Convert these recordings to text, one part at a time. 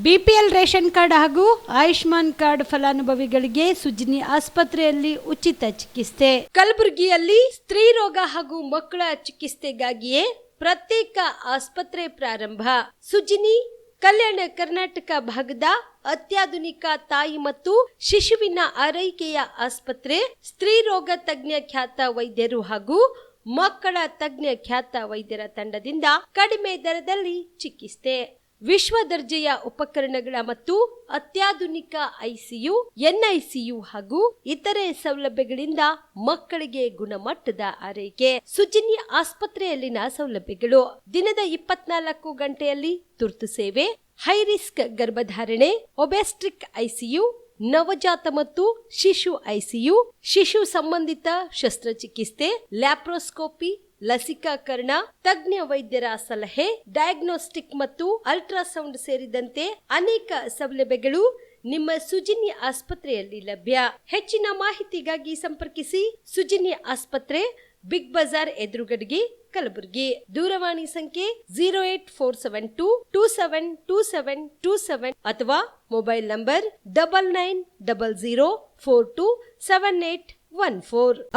BPL ration card ಹಾಗೂ Ayushman card ಫಲಾನುಭವಿಗಳಿಗೆ ಸುಜ್ನಿ ಆಸ್ಪತ್ರೆಯಲ್ಲಿ ಉಚಿತ ಚಿಕಿತ್ಸೆ. ಕಲಬುರಗಿಯಲ್ಲಿ ಸ್ತ್ರೀ ರೋಗ ಹಾಗೂ ಮಕ್ಕಳ ಚಿಕಿತ್ಸೆಗಾಗಿಯೇ ಪ್ರತ್ಯೇಕ ಆಸ್ಪತ್ರೆ ಪ್ರಾರಂಭ. ಸುಜ್ನಿ ಕಲ್ಯಾಣ ಕರ್ನಾಟಕ ಭಾಗದ ಅತ್ಯಾಧುನಿಕ ತಾಯಿ ಮತ್ತು ಶಿಶುವಿನ ಆರೈಕೆಯ ಆಸ್ಪತ್ರೆ. ಸ್ತ್ರೀ ರೋಗ ತಜ್ಞ ಖ್ಯಾತ ವೈದ್ಯರು ಹಾಗೂ ಮಕ್ಕಳ ತಜ್ಞ ಖ್ಯಾತ ವೈದ್ಯರ ತಂಡದಿಂದ ಕಡಿಮೆ ದರದಲ್ಲಿ ಚಿಕಿತ್ಸೆ, ವಿಶ್ವ ದರ್ಜೆಯ ಉಪಕರಣಗಳ ಮತ್ತು ಅತ್ಯಾಧುನಿಕ ಐಸಿಯು, ಎನ್ಐಸಿಯು ಹಾಗೂ ಇತರೆ ಸೌಲಭ್ಯಗಳಿಂದ ಮಕ್ಕಳಿಗೆ ಗುಣಮಟ್ಟದ ಆರೈಕೆ. ಸುಜ್ನಿ ಆಸ್ಪತ್ರೆಯಲ್ಲಿನ ಸೌಲಭ್ಯಗಳು: ದಿನದ 24 ಗಂಟೆಯಲ್ಲಿ ತುರ್ತು ಸೇವೆ, ಹೈ ರಿಸ್ಕ್ ಗರ್ಭಧಾರಣೆ, ಒಬೆಸ್ಟ್ರಿಕ್ ಐಸಿಯು, ನವಜಾತ ಮತ್ತು ಶಿಶು ಐಸಿಯು, ಶಿಶು ಸಂಬಂಧಿತ ಶಸ್ತ್ರಚಿಕಿತ್ಸೆ, ಲ್ಯಾಪ್ರೋಸ್ಕೋಪಿ, ಲಸಿಕಾಕರಣ, ತಜ್ಞ ವೈದ್ಯರ ಸಲಹೆ, ಡಯಾಗ್ನೋಸ್ಟಿಕ್ ಮತ್ತು ಅಲ್ಟ್ರಾಸೌಂಡ್ ಸೇರಿದಂತೆ ಅನೇಕ ಸೌಲಭ್ಯಗಳು ನಿಮ್ಮ ಸುಜ್ನಿ ಆಸ್ಪತ್ರೆಯಲ್ಲಿ ಲಭ್ಯ. ಹೆಚ್ಚಿನ ಮಾಹಿತಿಗಾಗಿ ಸಂಪರ್ಕಿಸಿ ಸುಜ್ನಿ ಆಸ್ಪತ್ರೆ, ಬಿಗ್ ಬಜಾರ್ ಎದುರುಗಡೆಗೆ, ಕಲಬುರಗಿ. ದೂರವಾಣಿ ಸಂಖ್ಯೆ 08472 272727 ಅಥವಾ mobile number 9900427814.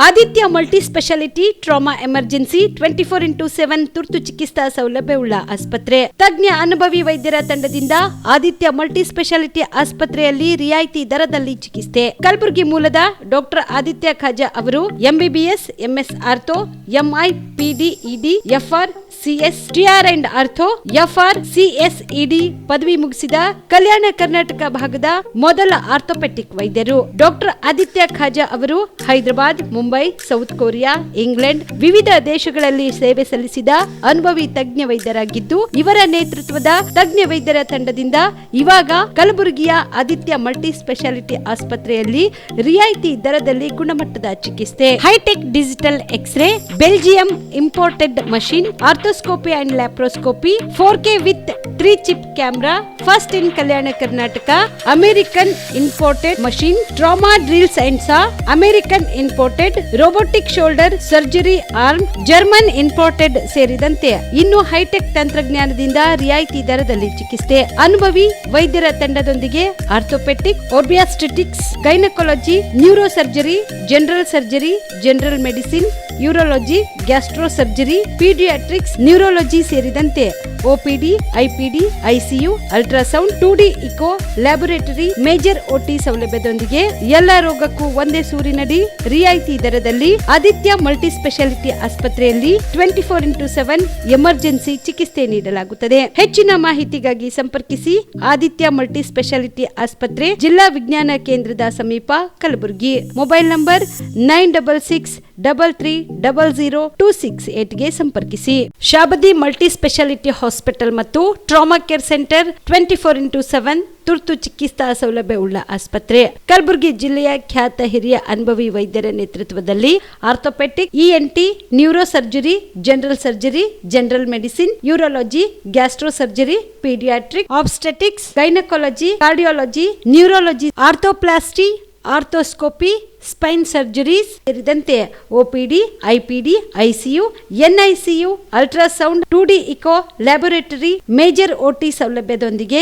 Aditya multi speciality trauma emergency 24x7 ತುರ್ತು ಚಿಕಿತ್ಸಾ ಸೌಲಭ್ಯವುಳ್ಳ ಆಸ್ಪತ್ರೆ. ತಜ್ಞ ಅನುಭವಿ ವೈದ್ಯರ ತಂಡದಿಂದ ಆದಿತ್ಯ ಮಲ್ಟಿ ಸ್ಪೆಷಾಲಿಟಿ ಆಸ್ಪತ್ರೆಯಲ್ಲಿ ರಿಯಾಯಿತಿ ದರದಲ್ಲಿ ಚಿಕಿತ್ಸೆ. ಕಲಬುರಗಿ ಮೂಲದ ಡಾಕ್ಟರ್ ಆದಿತ್ಯ ಖಾಜಾ ಅವರು MBBS, MS ortho, MI, PD, ED, FR, CS, TR and ortho, FR, CSED ಪದವಿ ಮುಗಿಸಿದ ಕಲ್ಯಾಣ ಕರ್ನಾಟಕ ಭಾಗದ ಮೊದಲ ಆರ್ಥೋಪೆಟಿಕ್ ವೈದ್ಯರು. ಡಾಕ್ಟರ್ ಆದಿತ್ಯ ಖಾಜಾ ಅವರು Hyderabad, Mumbai, south Korea, England ವಿವಿಧ ದೇಶಗಳಲ್ಲಿ ಸೇವೆ ಸಲ್ಲಿಸಿದ ಅನುಭವಿ ತಜ್ಞ ವೈದ್ಯರಾಗಿದ್ದು, ಇವರ ನೇತೃತ್ವದ ತಜ್ಞ ವೈದ್ಯರ ತಂಡದಿಂದ ಇವಾಗ ಕಲಬುರಗಿಯ ಆದಿತ್ಯ ಮಲ್ಟಿ ಸ್ಪೆಷಾಲಿಟಿ ಆಸ್ಪತ್ರೆಯಲ್ಲಿ ರಿಯಾಯಿತಿ ದರದಲ್ಲಿ ಗುಣಮಟ್ಟದ ಚಿಕಿತ್ಸೆ, hi-tech digital x-ray, Belgium imported machine, arthroscopy and laparoscopy, 4K with 3 chip camera, first in Kalyana Karnataka, American imported machine, trauma drills and saw, American imported robotic shoulder surgery arm, German imported ಸೇರಿದಂತೆ ಇನ್ನು high tech ತಂತ್ರಜ್ಞಾನದಿಂದ ರಿಯಾಯಿತಿ ದರದಲ್ಲಿ ಚಿಕಿತ್ಸೆ. ಅನುಭವಿ ವೈದ್ಯರ ತಂಡದೊಂದಿಗೆ orthopaedic, obstetrics, gynaecology, neuro surgery, general surgery, general medicine, urology, gastro surgery, paediatrics, neurology ಸೇರಿದಂತೆ OPD, IPD, ICU, ultrasound, 2D echo, laboratory, major OT ಸೌಲಭ್ಯದೊಂದಿಗೆ ಎಲ್ಲ ರೋಗಕ್ಕೂ ಒಂದೇ ಸೂರಿನಡಿ ರಿಯಾಯಿತಿ ದರದಲ್ಲಿ ಆದಿತ್ಯ ಮಲ್ಟಿ ಸ್ಪೆಷಾಲಿಟಿ ಆಸ್ಪತ್ರೆಯಲ್ಲಿ 24x7 ಎಮರ್ಜೆನ್ಸಿ ಚಿಕಿತ್ಸೆ ನೀಡಲಾಗುತ್ತದೆ. ಹೆಚ್ಚಿನ ಮಾಹಿತಿಗಾಗಿ ಸಂಪರ್ಕಿಸಿ ಆದಿತ್ಯ ಮಲ್ಟಿ ಸ್ಪೆಷಾಲಿಟಿ ಆಸ್ಪತ್ರೆ, ಜಿಲ್ಲಾ ವಿಜ್ಞಾನ ಕೇಂದ್ರದ ಸಮೀಪ, ಕಲಬುರಗಿ. ಮೊಬೈಲ್ ನಂಬರ್ 9663300268 ಗೆ ಸಂಪರ್ಕಿಸಿ. ಶಾಬದಿ ಮಲ್ಟಿ ಸ್ಪೆಷಾಲಿಟಿ ಹಾಸ್ಪಿಟಲ್ ಮತ್ತು ಟ್ರಾಮಾ ಕೇರ್ ಸೆಂಟರ್ 24x7 ತುರ್ತು ಚಿಕಿತ್ಸಾ ಸೌಲಭ್ಯವುಳ್ಳ ಆಸ್ಪತ್ರೆ. ಕಲಬುರಗಿ ಜಿಲ್ಲೆಯ ಖ್ಯಾತ ಹಿರಿಯ ಅನುಭವಿ ವೈದ್ಯರ ನೇತೃತ್ವದಲ್ಲಿ orthopaedic, ENT, neuro surgery, general surgery, general medicine, urology, gastro surgery, paediatric, obstetrics, gynaecology, cardiology, neurology, arthroplasty, arthroscopy, spine surgeries ಸೇರಿದಂತೆ OPD, IPD, ICU, NICU, ultrasound, 2D echo, laboratory, major OT ಸೌಲಭ್ಯದೊಂದಿಗೆ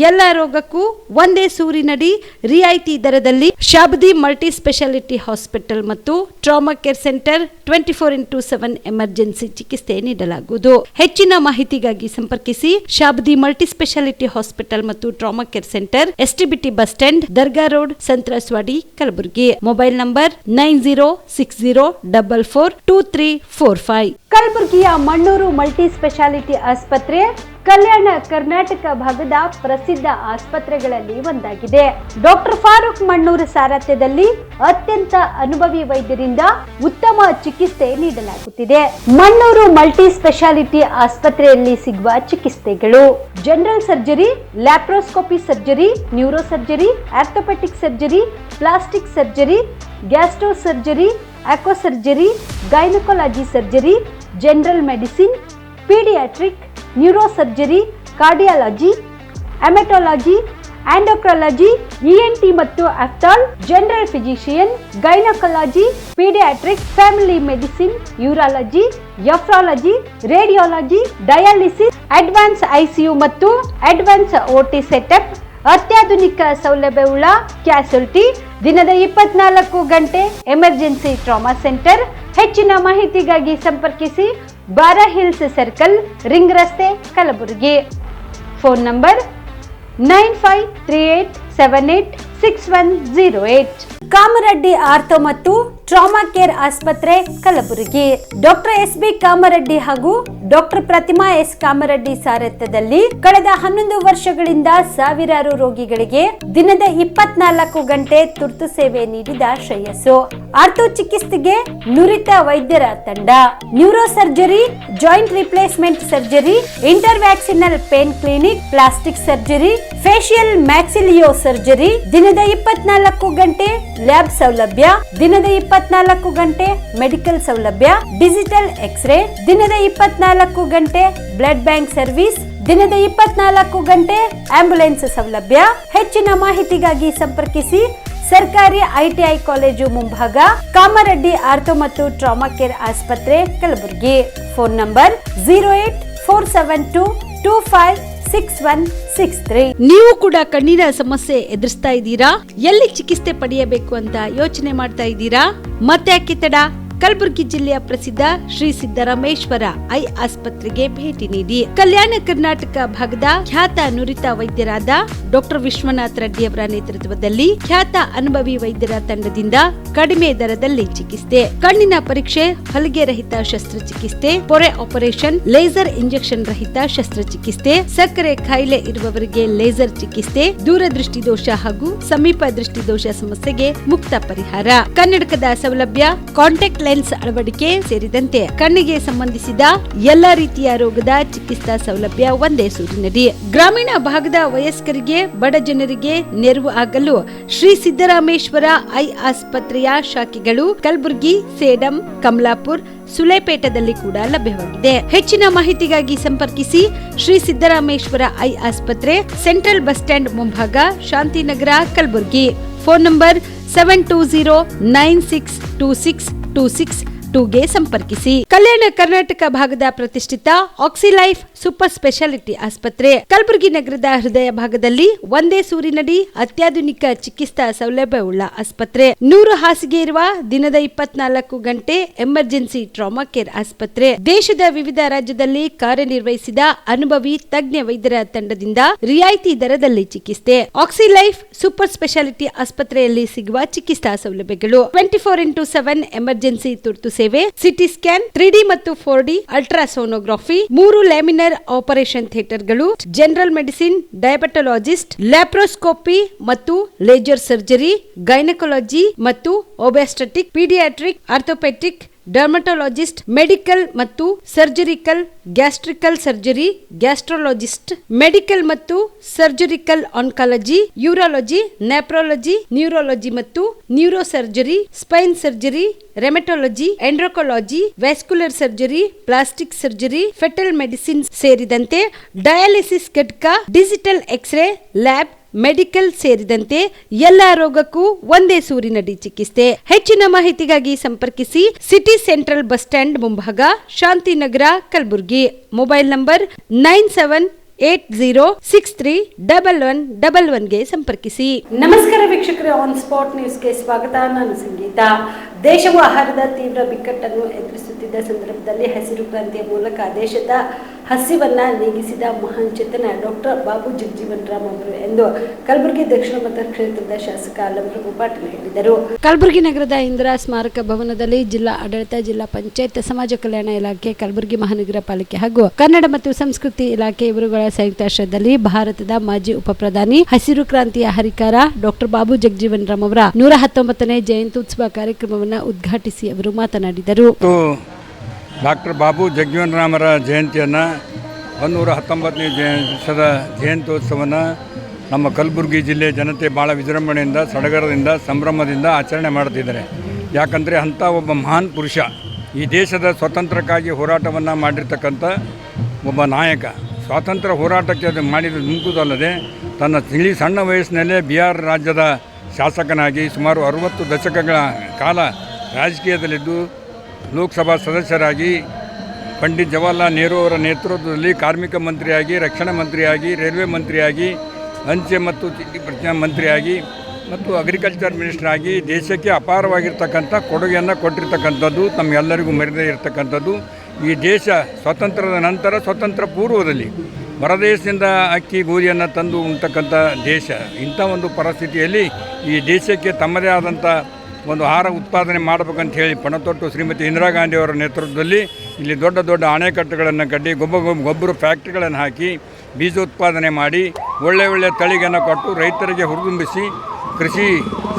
ಎಲ್ಲ ರೋಗಕ್ಕೂ ಒಂದೇ ಸೂರಿನಡಿ ರಿಯಾಯಿತಿ ದರದಲ್ಲಿ ಶಾಬದಿ ಮಲ್ಟಿ ಸ್ಪೆಷಾಲಿಟಿ ಹಾಸ್ಪಿಟಲ್ ಮತ್ತು trauma care centre 24x7 emergency ಚಿಕಿತ್ಸೆ ನೀಡಲಾಗುವುದು. ಹೆಚ್ಚಿನ ಮಾಹಿತಿಗಾಗಿ ಸಂಪರ್ಕಿಸಿ ಶಾಬದಿ ಮಲ್ಟಿ ಸ್ಪೆಷಾಲಿಟಿ ಹಾಸ್ಪಿಟಲ್ ಮತ್ತು trauma care centre, STBT bus stand, Dargah road, ಸಂತ್ರಸ್ವಾಡಿ, Kalaburagi. Mobile number 9060442345. ಕಲಬುರಗಿಯ ಮಣ್ಣೂರು ಮಲ್ಟಿ ಸ್ಪೆಷಾಲಿಟಿ ಆಸ್ಪತ್ರೆ ಕಲ್ಯಾಣ ಕರ್ನಾಟಕ ಭಾಗದ ಪ್ರಸಿದ್ಧ ಆಸ್ಪತ್ರೆಗಳಲ್ಲಿ ಒಂದಾಗಿದೆ. ಡಾಕ್ಟರ್ ಫಾರೂಕ್ ಮಣ್ಣೂರು ಸಾರಥ್ಯದಲ್ಲಿ ಅತ್ಯಂತ ಅನುಭವಿ ವೈದ್ಯರಿಂದ ಉತ್ತಮ ಚಿಕಿತ್ಸೆ ನೀಡಲಾಗುತ್ತಿದೆ. ಮಣ್ಣೂರು ಮಲ್ಟಿ ಸ್ಪೆಷಾಲಿಟಿ ಆಸ್ಪತ್ರೆಯಲ್ಲಿ ಸಿಗುವ ಚಿಕಿತ್ಸೆಗಳು: general surgery, laparoscopy surgery, neuro surgery, orthopaedic surgery, plastic surgery, gastro surgery, aqua surgery, gynaecology surgery, general medicine, paediatric, neuro surgery, cardiology, haematology, endocrinology, ENT ಮತ್ತು ophthal, general physician, gynaecology, paediatrics, family medicine, urology, nephrology, radiology, dialysis, advance ICU ಮತ್ತು advance OT setup, ಅತ್ಯಾಧುನಿಕ ಸೌಲಭ್ಯವುಳ್ಳ ಕ್ಯಾಸುಲಿಟಿ, ದಿನದ 24 ಗಂಟೆ emergency trauma centre. ಹೆಚ್ಚಿನ ಮಾಹಿತಿಗಾಗಿ ಸಂಪರ್ಕಿಸಿ ಬಾರಾ hills circle, ring ರಸ್ತೆ, Kalaburagi. Phone number 9538786108. Kamareddy ortho ಮತ್ತು ಟ್ರಾಮಾ ಕೇರ್ ಆಸ್ಪತ್ರೆ, ಕಲಬುರಗಿ. ಡಾಕ್ಟರ್ SB ಕಾಮರೆಡ್ಡಿ ಹಾಗೂ ಡಾಕ್ಟರ್ ಪ್ರತಿಮಾ S ಕಾಮರೆಡ್ಡಿ ಸಾರಥ್ಯದಲ್ಲಿ ಕಳೆದ 11 ವರ್ಷಗಳಿಂದ ಸಾವಿರಾರು ರೋಗಿಗಳಿಗೆ ದಿನದ 24 ಗಂಟೆ ತುರ್ತು ಸೇವೆ ನೀಡಿದ ಶ್ರೇಯಸ್ಸು. ಆರ್ಥೋ ಚಿಕಿತ್ಸೆಗೆ ನುರಿತ ವೈದ್ಯರ ತಂಡ, neuro surgery, joint replacement surgery, interventional pain clinic, plastic surgery, facial maxillo surgery, ದಿನದ 24 ಗಂಟೆ ಲ್ಯಾಬ್ ಸೌಲಭ್ಯ, ದಿನದ 24 ಗಂಟೆ ಮೆಡಿಕಲ್ ಸೌಲಭ್ಯ, ಡಿಜಿಟಲ್ ಎಕ್ಸ್ರೇ, ದಿನದ 24 ಗಂಟೆ ಬ್ಲಡ್ ಬ್ಯಾಂಕ್ ಸರ್ವಿಸ್, ದಿನದ 24 ಗಂಟೆ ಆಂಬ್ಯುಲೆನ್ಸ್ ಸೌಲಭ್ಯ. ಹೆಚ್ಚಿನ ಮಾಹಿತಿಗಾಗಿ ಸಂಪರ್ಕಿಸಿ ಸರ್ಕಾರಿ ITI ಕಾಲೇಜು ಮುಂಭಾಗ, ಕಾಮರೆಡ್ಡಿ ಆರ್ಥೋ ಮತ್ತು ಟ್ರಾಮಾ ಕೇರ್ ಆಸ್ಪತ್ರೆ, ಕಲಬುರಗಿ. Phone number 08472256163. ನೀವು ಕೂಡ ಕಣ್ಣಿನ ಸಮಸ್ಯೆ ಎದುರಿಸ್ತಾ ಇದ್ದೀರಾ? ಎಲ್ಲಿ ಚಿಕಿತ್ಸೆ ಪಡೆಯಬೇಕು ಅಂತ ಯೋಚನೆ ಮಾಡ್ತಾ ಇದ್ದೀರಾ? ಮತ್ತೆ ಯಾಕೆ ತಡ? ಕಲಬುರಗಿ ಜಿಲ್ಲೆಯ ಪ್ರಸಿದ್ಧ ಶ್ರೀ ಸಿದ್ದರಾಮೇಶ್ವರ ಐ ಆಸ್ಪತ್ರೆಗೆ ಭೇಟಿ ನೀಡಿ ಕಲ್ಯಾಣ ಕರ್ನಾಟಕ ಭಾಗದ ಖ್ಯಾತ ನುರಿತ ವೈದ್ಯರಾದ ಡಾಕ್ಟರ್ ವಿಶ್ವನಾಥ್ ರೆಡ್ಡಿ ಅವರ ನೇತೃತ್ವದಲ್ಲಿ ಖ್ಯಾತ ಅನುಭವಿ ವೈದ್ಯರ ತಂಡದಿಂದ ಕಡಿಮೆ ದರದಲ್ಲಿ ಚಿಕಿತ್ಸೆ, ಕಣ್ಣಿನ ಪರೀಕ್ಷೆ, ಹೊಲಿಗೆ ರಹಿತ ಶಸ್ತ್ರಚಿಕಿತ್ಸೆ, ಪೊರೆ ಆಪರೇಷನ್, ಲೇಸರ್ ಇಂಜೆಕ್ಷನ್ ರಹಿತ ಶಸ್ತ್ರಚಿಕಿತ್ಸೆ, ಸಕ್ಕರೆ ಕಾಯಿಲೆ ಇರುವವರಿಗೆ ಲೇಸರ್ ಚಿಕಿತ್ಸೆ, ದೂರದೃಷ್ಟಿ ದೋಷ ಹಾಗೂ ಸಮೀಪ ದೃಷ್ಟಿ ದೋಷ ಸಮಸ್ಯೆಗೆ ಮುಕ್ತ ಪರಿಹಾರ, ಕನ್ನಡಕದ ಸೌಲಭ್ಯ, ಕಾಂಟ್ಯಾಕ್ಟ್ ಲೆನ್ಸ್ ಅಳವಡಿಕೆ ಸೇರಿದಂತೆ ಕಣ್ಣಿಗೆ ಸಂಬಂಧಿಸಿದ ಎಲ್ಲಾ ರೀತಿಯ ರೋಗದ ಚಿಕಿತ್ಸಾ ಸೌಲಭ್ಯ ಒಂದೇ ಸೂರಿನಡಿ. ಗ್ರಾಮೀಣ ಭಾಗದ ವಯಸ್ಕರಿಗೆ, ಬಡ ಜನರಿಗೆ ನೆರವು ಆಗಲು ಶ್ರೀ ಸಿದ್ದರಾಮೇಶ್ವರ ಐ ಆಸ್ಪತ್ರೆಯ ಶಾಖೆಗಳು ಕಲಬುರಗಿ, ಸೇಡಂ, ಕಮಲಾಪುರ್, ಸುಲೇಪೇಟದಲ್ಲಿ ಕೂಡ ಲಭ್ಯವಾಗಿದೆ. ಹೆಚ್ಚಿನ ಮಾಹಿತಿಗಾಗಿ ಸಂಪರ್ಕಿಸಿ ಶ್ರೀ ಸಿದ್ದರಾಮೇಶ್ವರ ಐ ಆಸ್ಪತ್ರೆ, ಸೆಂಟ್ರಲ್ ಬಸ್ ಸ್ಟ್ಯಾಂಡ್ ಮುಂಭಾಗ, ಶಾಂತಿನಗರ, ಕಲಬುರಗಿ. ಫೋನ್ ನಂಬರ್ 7209626262ಗೆ ಸಂಪರ್ಕಿಸಿ. ಕಲ್ಯಾಣ ಕರ್ನಾಟಕ ಭಾಗದ ಪ್ರತಿಷ್ಠಿತ ಆಕ್ಸಿಲೈಫ್ ಸೂಪರ್ ಸ್ಪೆಷಾಲಿಟಿ ಆಸ್ಪತ್ರೆ, ಕಲಬುರಗಿ ನಗರದ ಹೃದಯ ಭಾಗದಲ್ಲಿ ಒಂದೇ ಸೂರಿನಡಿ ಅತ್ಯಾಧುನಿಕ ಚಿಕಿತ್ಸಾ ಸೌಲಭ್ಯವುಳ್ಳ ಆಸ್ಪತ್ರೆ. 100 ಹಾಸಿಗೆ ಇರುವ ದಿನದ 24 ಗಂಟೆ ಎಮರ್ಜೆನ್ಸಿ ಟ್ರಾಮಾ ಕೇರ್ ಆಸ್ಪತ್ರೆ. ದೇಶದ ವಿವಿಧ ರಾಜ್ಯದಲ್ಲಿ ಕಾರ್ಯನಿರ್ವಹಿಸಿದ ಅನುಭವಿ ತಜ್ಞ ವೈದ್ಯರ ತಂಡದಿಂದ ರಿಯಾಯಿತಿ ದರದಲ್ಲಿ ಚಿಕಿತ್ಸೆ. ಆಕ್ಸಿಲೈಫ್ ಸೂಪರ್ ಸ್ಪೆಷಾಲಿಟಿ ಆಸ್ಪತ್ರೆಯಲ್ಲಿ ಸಿಗುವ ಚಿಕಿತ್ಸಾ ಸೌಲಭ್ಯಗಳು: 24x7 ಎಮರ್ಜೆನ್ಸಿ ತುರ್ತು ಸೇವೆ, ಸಿಟಿ ಸ್ಕ್ಯಾನ್, 3D ಮತ್ತು 4D ಅಲ್ಟ್ರಾಸೋನೋಗ್ರಫಿ, 3 ಲ್ಯಾಮಿನರ್ ಆಪರೇಷನ್ ಥಿಯೇಟರ್ಗಳು, ಜನರಲ್ ಮೆಡಿಸಿನ್, ಡಯಾಬೆಟೊಲಾಜಿಸ್ಟ್, ಲ್ಯಾಪ್ರೋಸ್ಕೋಪಿ ಮತ್ತು ಲೇಜರ್ ಸರ್ಜರಿ, ಗೈನಕಾಲಜಿ ಮತ್ತು obstetric, paediatric, orthopaedic, dermatologist, medical ಮತ್ತು surgical, gastric surgery, gastrologist, medical ಮತ್ತು surgical oncology, urology, nephrology, neurology ಮತ್ತು neuro surgery, spine surgery, rheumatology, endocrinology, vascular surgery, plastic surgery, fetal medicine ಸೇರಿದಂತೆ dialysis ಘಟಕ, digital x ray lab, medical ಸೇರಿದಂತೆ ಎಲ್ಲಾ ರೋಗಕ್ಕೂ ಒಂದೇ ಸೂರಿನಡಿ ಚಿಕಿತ್ಸೆ. ಹೆಚ್ಚಿನ ಮಾಹಿತಿಗಾಗಿ ಸಂಪರ್ಕಿಸಿ ಸಿಟಿ ಸೆಂಟ್ರಲ್ ಬಸ್ ಸ್ಟ್ಯಾಂಡ್ ಮುಂಭಾಗ, ಶಾಂತಿನಗರ, ಕಲಬುರಗಿ. ಮೊಬೈಲ್ ನಂಬರ್ 9780631111ಗೆ ಸಂಪರ್ಕಿಸಿ. ನಮಸ್ಕಾರ ವೀಕ್ಷಕರೇ, ಆನ್ ಸ್ಪಾಟ್ ನ್ಯೂಸ್ಗೆ ಸ್ವಾಗತ. ನಾನು ಸಂಗೀತ. ದೇಶವು ಆಹಾರದ ತೀವ್ರ ಬಿಕ್ಕಟ್ಟನ್ನು ಎದುರಿಸುತ್ತಿದ್ದ ಸಂದರ್ಭದಲ್ಲಿ ಹಸಿರು ಕ್ರಾಂತಿಯ ಮೂಲಕ ದೇಶದ ಹಸಿವನ್ನ ನೀಗಿಸಿದ ಮಹಾನ್ ಚೇತನ ಡಾಕ್ಟರ್ ಬಾಬು ಜಗಜೀವನ್ ರಾಮ್ ಅವರು ಎಂದು ಕಲಬುರಗಿ ದಕ್ಷಿಣ ಮತಕ್ಷೇತ್ರದ ಶಾಸಕ ಅಲ್ಲಂಪ್ರಭು ಪಾಟೀಲ್ ಹೇಳಿದರು. ಕಲಬುರಗಿ ನಗರದ ಇಂದಿರಾ ಸ್ಮಾರಕ ಭವನದಲ್ಲಿ ಜಿಲ್ಲಾ ಆಡಳಿತ, ಜಿಲ್ಲಾ ಪಂಚಾಯತ್, ಸಮಾಜ ಕಲ್ಯಾಣ ಇಲಾಖೆ, ಕಲಬುರಗಿ ಮಹಾನಗರ ಪಾಲಿಕೆ ಹಾಗೂ ಕನ್ನಡ ಮತ್ತು ಸಂಸ್ಕೃತಿ ಇಲಾಖೆ ಇವರುಗಳ ಸಂಯುಕ್ತಾಶ್ರಯದಲ್ಲಿ ಭಾರತದ ಮಾಜಿ ಉಪ ಪ್ರಧಾನಿ, ಹಸಿರು ಕ್ರಾಂತಿಯ ಹರಿಕಾರ ಡಾಕ್ಟರ್ ಬಾಬು ಜಗಜೀವನ್ ರಾಮ್ ಅವರ 119ನೇ ಜಯಂತ್ಯುತ್ಸವ ಕಾರ್ಯಕ್ರಮವನ್ನು ಉದ್ಘಾಟಿಸಿ ಅವರು ಮಾತನಾಡಿದರು. ಡಾಕ್ಟರ್ ಬಾಬು ಜಗಜೀವನ್ ರಾಮರ ಜಯಂತಿಯನ್ನು 119ನೇ ವರ್ಷದ ಜಯಂತ್ಯೋತ್ಸವನ ನಮ್ಮ ಕಲಬುರಗಿ ಜಿಲ್ಲೆ ಜನತೆ ಭಾಳ ವಿಜೃಂಭಣೆಯಿಂದ, ಸಡಗರದಿಂದ, ಸಂಭ್ರಮದಿಂದ ಆಚರಣೆ ಮಾಡ್ತಿದ್ದಾರೆ. ಯಾಕಂದರೆ ಅಂಥ ಒಬ್ಬ ಮಹಾನ್ ಪುರುಷ, ಈ ದೇಶದ ಸ್ವಾತಂತ್ರ್ಯಕ್ಕಾಗಿ ಹೋರಾಟವನ್ನು ಮಾಡಿರ್ತಕ್ಕಂಥ ಒಬ್ಬ ನಾಯಕ, ಸ್ವಾತಂತ್ರ್ಯ ಹೋರಾಟಕ್ಕೆ ಅದು ಮಾಡಿದ ನುಂಕುದಲ್ಲದೆ ತನ್ನ ಸಣ್ಣ ವಯಸ್ಸಿನಲ್ಲೇ ಬಿಹಾರ ರಾಜ್ಯದ ಶಾಸಕನಾಗಿ ಸುಮಾರು 60 ದಶಕಗಳ ಕಾಲ ರಾಜಕೀಯದಲ್ಲಿದ್ದು ಲೋಕಸಭಾ ಸದಸ್ಯರಾಗಿ ಪಂಡಿತ್ ಜವಾಹರ್ಲಾಲ್ ನೆಹರು ಅವರ ನೇತೃತ್ವದಲ್ಲಿ ಕಾರ್ಮಿಕ ಮಂತ್ರಿಯಾಗಿ, ರಕ್ಷಣಾ ಮಂತ್ರಿಯಾಗಿ, ರೈಲ್ವೆ ಮಂತ್ರಿಯಾಗಿ, ಅಂಚೆ ಮತ್ತು ಚೀಟಿ ಮಂತ್ರಿಯಾಗಿ ಮತ್ತು ಅಗ್ರಿಕಲ್ಚರ್ ಮಿನಿಸ್ಟರ್ ಆಗಿ ದೇಶಕ್ಕೆ ಅಪಾರವಾಗಿರ್ತಕ್ಕಂಥ ಕೊಡುಗೆಯನ್ನು ಕೊಟ್ಟಿರ್ತಕ್ಕಂಥದ್ದು ನಮ್ಮೆಲ್ಲರಿಗೂ ಮರೆಯದೇ ಇರತಕ್ಕಂಥದ್ದು. ಈ ದೇಶ ಸ್ವಾತಂತ್ರ್ಯದ ನಂತರ ಸ್ವತಂತ್ರ ಪೂರ್ವದಲ್ಲಿ ಹೊರದೇಶದಿಂದ ಅಕ್ಕಿ ಗೋಧಿಯನ್ನು ತಂದು ಉಣ್ತಕ್ಕಂಥ ದೇಶ. ಇಂಥ ಒಂದು ಪರಿಸ್ಥಿತಿಯಲ್ಲಿ ಈ ದೇಶಕ್ಕೆ ತಮ್ಮದೇ ಆದಂಥ ಒಂದು ಆಹಾರ ಉತ್ಪಾದನೆ ಮಾಡಬೇಕಂತ ಹೇಳಿ ಪಣತೊಟ್ಟು ಶ್ರೀಮತಿ ಇಂದಿರಾ ಗಾಂಧಿ ಅವರ ನೇತೃತ್ವದಲ್ಲಿ ಇಲ್ಲಿ ದೊಡ್ಡ ದೊಡ್ಡ ಅಣೆಕಟ್ಟುಗಳನ್ನು ಕಟ್ಟಿ ಗೊಬ್ಬರ ಫ್ಯಾಕ್ಟ್ರಿಗಳನ್ನು ಹಾಕಿ ಬೀಜೋತ್ಪಾದನೆ ಮಾಡಿ ಒಳ್ಳೆಯ ತಳಿಗಳನ್ನು ಕೊಟ್ಟು ರೈತರಿಗೆ ಹುರಿದುಂಬಿಸಿ ಕೃಷಿ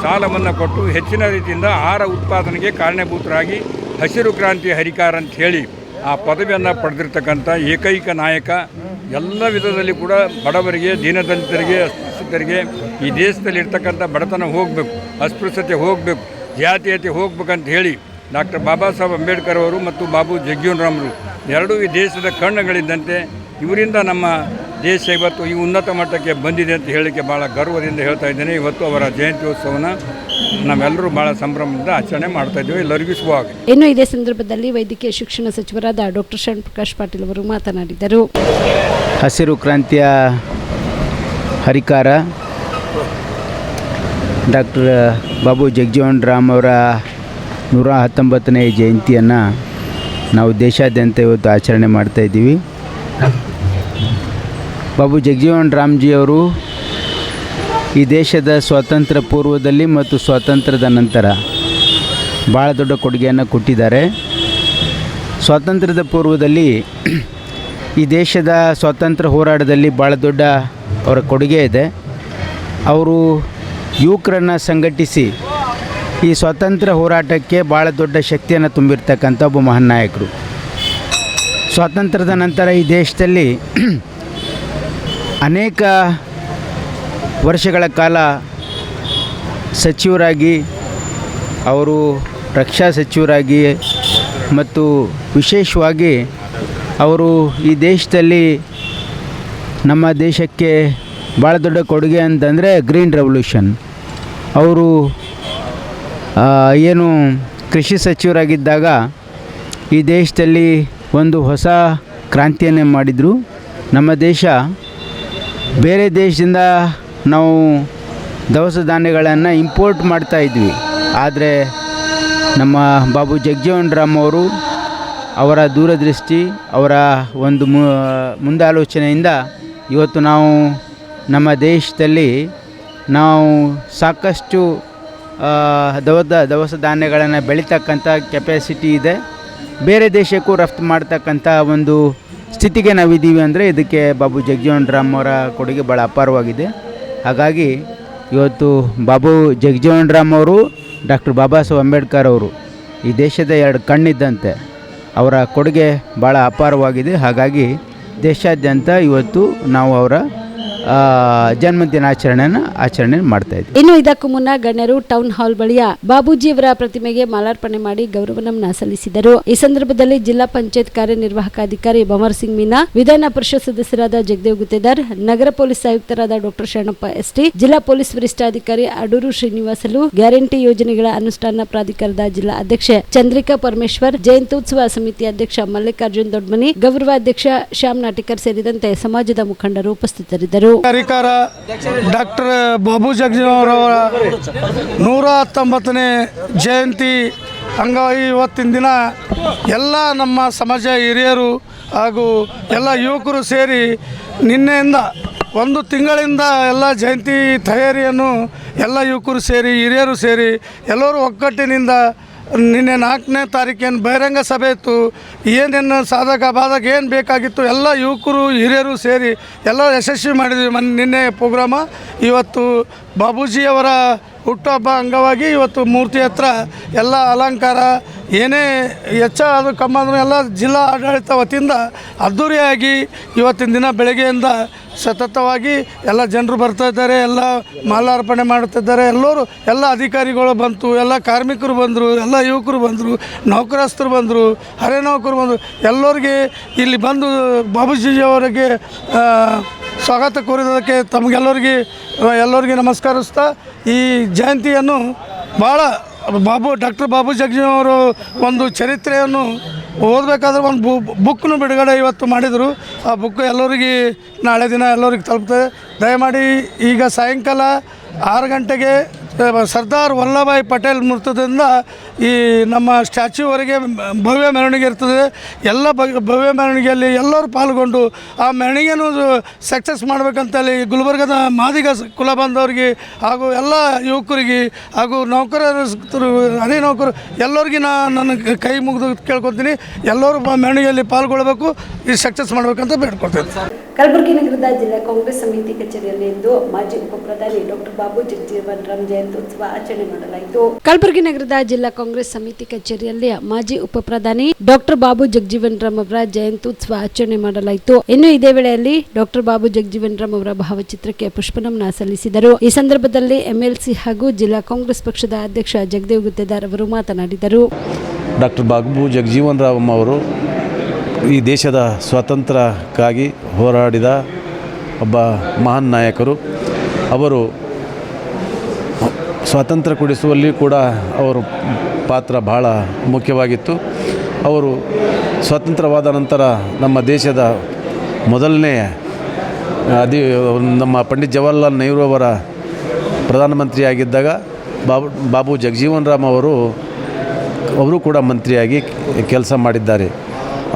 ಸಾಲವನ್ನು ಕೊಟ್ಟು ಹೆಚ್ಚಿನ ರೀತಿಯಿಂದ ಆಹಾರ ಉತ್ಪಾದನೆಗೆ ಕಾರಣೀಭೂತರಾಗಿ ಹಸಿರು ಕ್ರಾಂತಿ ಹರಿಕಾರ ಅಂತ ಹೇಳಿ ಆ ಪದವಿಯನ್ನು ಪಡೆದಿರ್ತಕ್ಕಂಥ ಏಕೈಕ ನಾಯಕ. ಎಲ್ಲ ವಿಧದಲ್ಲಿ ಕೂಡ ಬಡವರಿಗೆ, ದೀನದಲಿತರಿಗೆ, ಅಸ್ಪೃಶ್ಯರಿಗೆ ಈ ದೇಶದಲ್ಲಿ ಇರ್ತಕ್ಕಂಥ ಬಡತನ ಹೋಗಬೇಕು, ಅಸ್ಪೃಶ್ಯತೆ ಹೋಗಬೇಕು, ಜಾತೀಯತೆ ಹೋಗ್ಬೇಕಂತ ಹೇಳಿ ಡಾಕ್ಟರ್ ಬಾಬಾ ಸಾಹೇಬ್ ಅಂಬೇಡ್ಕರ್ ಅವರು ಮತ್ತು ಬಾಬು ಜಗಜೀವನ್ ರಾಮ್ರು ಎರಡೂ ಈ ದೇಶದ ಕಣ್ಣುಗಳಿದ್ದಂತೆ. ಇವರಿಂದ ನಮ್ಮ ದೇಶ ಇವತ್ತು ಈ ಉನ್ನತ ಮಟ್ಟಕ್ಕೆ ಬಂದಿದೆ ಅಂತ ಹೇಳಲಿಕ್ಕೆ ಭಾಳ ಗರ್ವದಿಂದ ಹೇಳ್ತಾ ಇದ್ದೇನೆ. ಇವತ್ತು ಅವರ ಜಯಂತ್ಯೋತ್ಸವನ ನಾವೆಲ್ಲರೂ ಭಾಳ ಸಂಭ್ರಮದಿಂದ ಆಚರಣೆ ಮಾಡ್ತಾ ಇದ್ದೇವೆ. ಎಲ್ಲರಿಗೂ ಶುಭವಾಗಿ. ಇನ್ನು ಇದೇ ಸಂದರ್ಭದಲ್ಲಿ ವೈದ್ಯಕೀಯ ಶಿಕ್ಷಣ ಸಚಿವರಾದ ಡಾಕ್ಟರ್ ಶರಣ್ ಪ್ರಕಾಶ್ ಪಾಟೀಲ್ ಅವರು ಮಾತನಾಡಿದರು. ಹಸಿರು ಕ್ರಾಂತಿಯ ಹರಿಕಾರ ಡಾಕ್ಟರ್ ಬಾಬು ಜಗಜೀವನ್ ರಾಮ್ ಅವರ 119ನೇ ಜಯಂತಿಯನ್ನು ನಾವು ದೇಶಾದ್ಯಂತ ಇವತ್ತು ಆಚರಣೆ ಮಾಡ್ತಾಯಿದ್ದೀವಿ. ಬಾಬು ಜಗಜೀವನ್ ರಾಮ್ಜಿಯವರು ಈ ದೇಶದ ಸ್ವಾತಂತ್ರ್ಯ ಪೂರ್ವದಲ್ಲಿ ಮತ್ತು ಸ್ವಾತಂತ್ರ್ಯದ ನಂತರ ಭಾಳ ದೊಡ್ಡ ಕೊಡುಗೆಯನ್ನು ಕೊಟ್ಟಿದ್ದಾರೆ. ಸ್ವಾತಂತ್ರ್ಯದ ಪೂರ್ವದಲ್ಲಿ ಈ ದೇಶದ ಸ್ವಾತಂತ್ರ್ಯ ಹೋರಾಟದಲ್ಲಿ ಭಾಳ ದೊಡ್ಡ ಅವರ ಕೊಡುಗೆ ಇದೆ. ಅವರು ಯುವಕರನ್ನು ಸಂಘಟಿಸಿ ಈ ಸ್ವಾತಂತ್ರ್ಯ ಹೋರಾಟಕ್ಕೆ ಭಾಳ ದೊಡ್ಡ ಶಕ್ತಿಯನ್ನು ತುಂಬಿರ್ತಕ್ಕಂಥ ಒಬ್ಬ ಮಹಾನ್ ನಾಯಕರು. ಸ್ವಾತಂತ್ರ್ಯದ ನಂತರ ಈ ದೇಶದಲ್ಲಿ ಅನೇಕ ವರ್ಷಗಳ ಕಾಲ ಸಚಿವರಾಗಿ, ಅವರು ರಕ್ಷಾ ಸಚಿವರಾಗಿ ಮತ್ತು ವಿಶೇಷವಾಗಿ ಅವರು ಈ ದೇಶದಲ್ಲಿ ನಮ್ಮ ದೇಶಕ್ಕೆ ಭಾಳ ದೊಡ್ಡ ಕೊಡುಗೆ ಅಂತಂದರೆ ಗ್ರೀನ್ ರೆವಲ್ಯೂಷನ್. ಅವರು ಏನು ಕೃಷಿ ಸಚಿವರಾಗಿದ್ದಾಗ ಈ ದೇಶದಲ್ಲಿ ಒಂದು ಹೊಸ ಕ್ರಾಂತಿಯನ್ನೇ ಮಾಡಿದರು. ನಮ್ಮ ದೇಶ ಬೇರೆ ದೇಶದಿಂದ ನಾವು ದವಸ ಧಾನ್ಯಗಳನ್ನು ಇಂಪೋರ್ಟ್ ಮಾಡ್ತಾಯಿದ್ವಿ. ಆದರೆ ನಮ್ಮ ಬಾಬು ಜಗಜೀವನ್ ರಾಮ್ ಅವರು ಅವರ ದೂರದೃಷ್ಟಿ, ಅವರ ಒಂದು ಮುಂದಾಲೋಚನೆಯಿಂದ ಇವತ್ತು ನಾವು ನಮ್ಮ ದೇಶದಲ್ಲಿ ನಾವು ಸಾಕಷ್ಟು ದವಸ ಧಾನ್ಯಗಳನ್ನು ಬೆಳೀತಕ್ಕಂಥ ಕೆಪಾಸಿಟಿ ಇದೆ. ಬೇರೆ ದೇಶಕ್ಕೂ ರಫ್ತು ಮಾಡ್ತಕ್ಕಂಥ ಒಂದು ಸ್ಥಿತಿಗೆ ನಾವಿದ್ದೀವಿ ಅಂದರೆ ಇದಕ್ಕೆ ಬಾಬು ಜಗಜೀವನ್ ರಾಮ್ ಅವರ ಕೊಡುಗೆ ಭಾಳ ಅಪಾರವಾಗಿದೆ. ಹಾಗಾಗಿ ಇವತ್ತು ಬಾಬು ಜಗಜೀವನ್ ರಾಮ್ ಅವರು, ಡಾಕ್ಟರ್ ಬಾಬಾ ಸಾಹೇಬ್ ಅಂಬೇಡ್ಕರ್ ಅವರು ಈ ದೇಶದ ಎರಡು ಕಣ್ಣಿದ್ದಂತೆ. ಅವರ ಕೊಡುಗೆ ಭಾಳ ಅಪಾರವಾಗಿದೆ. ಹಾಗಾಗಿ ದೇಶಾದ್ಯಂತ ಇವತ್ತು ನಾವು ಅವರ ಆಚರಣೆ ಮಾಡ್ತಾ ಇದ್ದೀವಿ. ಇನ್ನು ಇದಕ್ಕೂ ಮುನ್ನ ಗಣ್ಯರು ಟೌನ್ ಹಾಲ್ ಬಳಿಯ ಬಾಬೂಜಿಯವರ ಪ್ರತಿಮೆಗೆ ಮಾಲಾರ್ಪಣೆ ಮಾಡಿ ಗೌರವ ನಮನ ಸಲ್ಲಿಸಿದರು. ಈ ಸಂದರ್ಭದಲ್ಲಿ ಜಿಲ್ಲಾ ಪಂಚಾಯತ್ ಕಾರ್ಯನಿರ್ವಾಹಕ ಅಧಿಕಾರಿ ಭಮರ್ ಸಿಂಗ್ ಮೀನಾ, ವಿಧಾನ ಪರಿಷತ್ ಸದಸ್ಯರಾದ ಜಗದೇವ್ ಗುತ್ತೇದಾರ್, ನಗರ ಪೊಲೀಸ್ ಆಯುಕ್ತರಾದ ಡಾಕ್ಟರ್ ಶರಣಪ್ಪ ಎಸ್ಟಿ, ಜಿಲ್ಲಾ ಪೊಲೀಸ್ ವರಿಷ್ಠಾಧಿಕಾರಿ ಅಡೂರು ಶ್ರೀನಿವಾಸಲು, ಗ್ಯಾರಂಟಿ ಯೋಜನೆಗಳ ಅನುಷ್ಠಾನ ಪ್ರಾಧಿಕಾರದ ಜಿಲ್ಲಾ ಅಧ್ಯಕ್ಷೆ ಚಂದ್ರಿಕಾ ಪರಮೇಶ್ವರ್, ಜಯಂತ್ಯುತ್ಸವ ಸಮಿತಿ ಅಧ್ಯಕ್ಷ ಮಲ್ಲಿಕಾರ್ಜುನ್ ದೊಡ್ಮನಿ, ಗೌರವಾಧ್ಯಕ್ಷ ಶ್ಯಾಮ್ ನಾಟಿಕರ್ ಸೇರಿದಂತೆ ಸಮಾಜದ ಮುಖಂಡರು ಉಪಸ್ಥಿತರಿದ್ದರು. ಹರಿಕಾರ ಡಾಕ್ಟರ್ ಬಾಬು ಜಗಜೀವನ್ ಅವರ 119ನೇ ಜಯಂತಿ ಅಂಗವಾಗಿ ಇವತ್ತಿನ ದಿನ ಎಲ್ಲ ನಮ್ಮ ಸಮಾಜ ಹಿರಿಯರು ಹಾಗೂ ಎಲ್ಲ ಯುವಕರು ಸೇರಿ ನಿನ್ನೆಯಿಂದ ಒಂದು ತಿಂಗಳಿಂದ ಎಲ್ಲ ಜಯಂತಿ ತಯಾರಿಯನ್ನು ಎಲ್ಲ ಯುವಕರು ಸೇರಿ, ಹಿರಿಯರು ಸೇರಿ ಎಲ್ಲರೂ ಒಗ್ಗಟ್ಟಿನಿಂದ ನಿನ್ನೆ 4ನೇ ತಾರೀಕೇನು ಬಹಿರಂಗ ಸಭೆ ಇತ್ತು. ಏನೇನು ಸಾಧಕ ಬಾಧಕ ಏನು ಬೇಕಾಗಿತ್ತು ಎಲ್ಲ ಯುವಕರು ಹಿರಿಯರು ಸೇರಿ ಎಲ್ಲ ಯಶಸ್ವಿ ಮಾಡಿದ್ವಿ ನಿನ್ನೆ ಪ್ರೋಗ್ರಾಮ. ಇವತ್ತು ಬಾಬೂಜಿಯವರ ಹುಟ್ಟುಹಬ್ಬ ಅಂಗವಾಗಿ ಇವತ್ತು ಮೂರ್ತಿ ಹತ್ರ ಎಲ್ಲ ಅಲಂಕಾರ ಏನೇ ಹೆಚ್ಚಾದರೂ ಕಮ್ಮ ಅಂದರೂ ಎಲ್ಲ ಜಿಲ್ಲಾ ಆಡಳಿತ ವತಿಯಿಂದ ಅದ್ಧೂರಿಯಾಗಿ ಇವತ್ತಿನ ದಿನ ಬೆಳಗ್ಗೆಯಿಂದ ಸತತವಾಗಿ ಎಲ್ಲ ಜನರು ಬರ್ತಾಯಿದ್ದಾರೆ, ಎಲ್ಲ ಮಾಲಾರ್ಪಣೆ ಮಾಡ್ತಿದ್ದಾರೆ. ಎಲ್ಲರೂ ಎಲ್ಲ ಅಧಿಕಾರಿಗಳು ಬಂತು, ಎಲ್ಲ ಕಾರ್ಮಿಕರು ಬಂದರು, ಎಲ್ಲ ಯುವಕರು ಬಂದರು, ನೌಕರಸ್ಥರು ಬಂದರು, ಹರೆ ನೌಕರು ಬಂದರು. ಎಲ್ಲರಿಗೆ ಇಲ್ಲಿ ಬಂದು ಬಾಬೂಜಿಯವರಿಗೆ ಸ್ವಾಗತ ಕೋರಿದ್ದಕ್ಕೆ ಎಲ್ಲರಿಗೆ ನಮಸ್ಕರಿಸ್ತಾ ಈ ಜಯಂತಿಯನ್ನು ಭಾಳ ಡಾಕ್ಟರ್ ಬಾಬು ಜಗಜೀವನ್ ಅವರು ಒಂದು ಚರಿತ್ರೆಯನ್ನು ಓದಬೇಕಾದ್ರೆ ಒಂದು ಬುಕ್ನು ಬಿಡುಗಡೆ ಇವತ್ತು ಮಾಡಿದರು. ಆ ಬುಕ್ ಎಲ್ಲರಿಗೆ ನಾಳೆ ದಿನ ಎಲ್ಲರಿಗೆ ತಲುಪ್ತದೆ. ದಯಮಾಡಿ ಈಗ ಸಾಯಂಕಾಲ 6 ಗಂಟೆಗೆ ಸರ್ದಾರ್ ವಲ್ಲಭಾಯ್ ಪಟೇಲ್ ವೃತ್ತದಿಂದ ಈ ನಮ್ಮ ಸ್ಟ್ಯಾಚ್ಯೂವರೆಗೆ ಭವ್ಯ ಮೆರವಣಿಗೆ ಇರ್ತದೆ. ಎಲ್ಲ ಭವ್ಯ ಮೆರವಣಿಗೆಯಲ್ಲಿ ಎಲ್ಲರೂ ಪಾಲ್ಗೊಂಡು ಆ ಮೆರವಣಿಗೆಯನ್ನು ಸಕ್ಸಸ್ ಮಾಡಬೇಕಂತೇಳಿ ಗುಲ್ಬರ್ಗದ ಮಾದಿಗ ಕುಲ ಬಂದವರಿಗೆ ಹಾಗೂ ಎಲ್ಲ ಯುವಕರಿಗೆ ಹಾಗೂ ನೌಕರರು ಅದೇ ನೌಕರು ಎಲ್ಲರಿಗೆ ನನ್ನ ಕೈ ಮುಗಿದು ಕೇಳ್ಕೊತೀನಿ. ಎಲ್ಲರೂ ಮೆರವಣಿಗೆಯಲ್ಲಿ ಪಾಲ್ಗೊಳ್ಳಬೇಕು, ಈ ಸಕ್ಸಸ್ ಮಾಡಬೇಕಂತ ಬೇಡ್ಕೊಳ್ತೇನೆ. ಕಲಬುರಗಿ ನಗರದ ಜಿಲ್ಲಾ ಕಾಂಗ್ರೆಸ್ ಸಮಿತಿ ಕಚೇರಿಯಲ್ಲಿ ಇಂದು ಮಾಜಿ ಉಪಪ್ರಧಾನಿ ಡಾಕ್ಟರ್ ಬಾಬು ಜಗಜೀವನ್ ರಾಮ್ ಜಯಂತ್ಯುತ್ಸವ ಆಚರಣೆ ಮಾಡಲಾಯಿತು. ಕಲಬುರಗಿ ನಗರದ ಜಿಲ್ಲಾ ಕಾಂಗ್ರೆಸ್ ಸಮಿತಿ ಕಚೇರಿಯಲ್ಲಿ ಮಾಜಿ ಉಪಪ್ರಧಾನಿ ಡಾಕ್ಟರ್ ಬಾಬು ಜಗಜೀವನ್ ರಾಮ್ ಅವರ ಜಯಂತ್ಯುತ್ಸವ ಆಚರಣೆ ಮಾಡಲಾಯಿತು. ಇನ್ನು ಇದೇ ವೇಳೆಯಲ್ಲಿ ಡಾಕ್ಟರ್ ಬಾಬು ಜಗಜೀವನ್ ರಾಮ್ ಅವರ ಭಾವಚಿತ್ರಕ್ಕೆ ಪುಷ್ಪನಮನ ಸಲ್ಲಿಸಿದರು. ಈ ಸಂದರ್ಭದಲ್ಲಿ ಎಂಎಲ್ಸಿ ಹಾಗೂ ಜಿಲ್ಲಾ ಕಾಂಗ್ರೆಸ್ ಪಕ್ಷದ ಅಧ್ಯಕ್ಷ ಜಗದೇವ್ ಗುತ್ತೇದಾರ್ ಅವರು ಮಾತನಾಡಿದರು. ಡಾಕ್ಟರ್ ಬಾಬು ಜಗಜೀವನ್ ರಾಮ್ ಅವರು ಈ ದೇಶದ ಸ್ವಾತಂತ್ರ್ಯಕ್ಕಾಗಿ ಹೋರಾಡಿದ ಒಬ್ಬ ಮಹಾನ್ ನಾಯಕರು. ಅವರು ಸ್ವಾತಂತ್ರ್ಯ ಕೊಡಿಸುವಲ್ಲಿ ಕೂಡ ಅವರ ಪಾತ್ರ ಬಹಳ ಮುಖ್ಯವಾಗಿತ್ತು. ಅವರು ಸ್ವಾತಂತ್ರ್ಯವಾದ ನಂತರ ನಮ್ಮ ದೇಶದ ಮೊದಲನೇ ನಮ್ಮ ಪಂಡಿತ್ ಜವಾಹರ್ಲಾಲ್ ನೆಹರು ಅವರ ಪ್ರಧಾನಮಂತ್ರಿಯಾಗಿದ್ದಾಗ ಬಾಬು ಜಗಜೀವನ್ ರಾಮ್ ಅವರು ಕೂಡ ಮಂತ್ರಿಯಾಗಿ ಕೆಲಸ ಮಾಡಿದ್ದಾರೆ.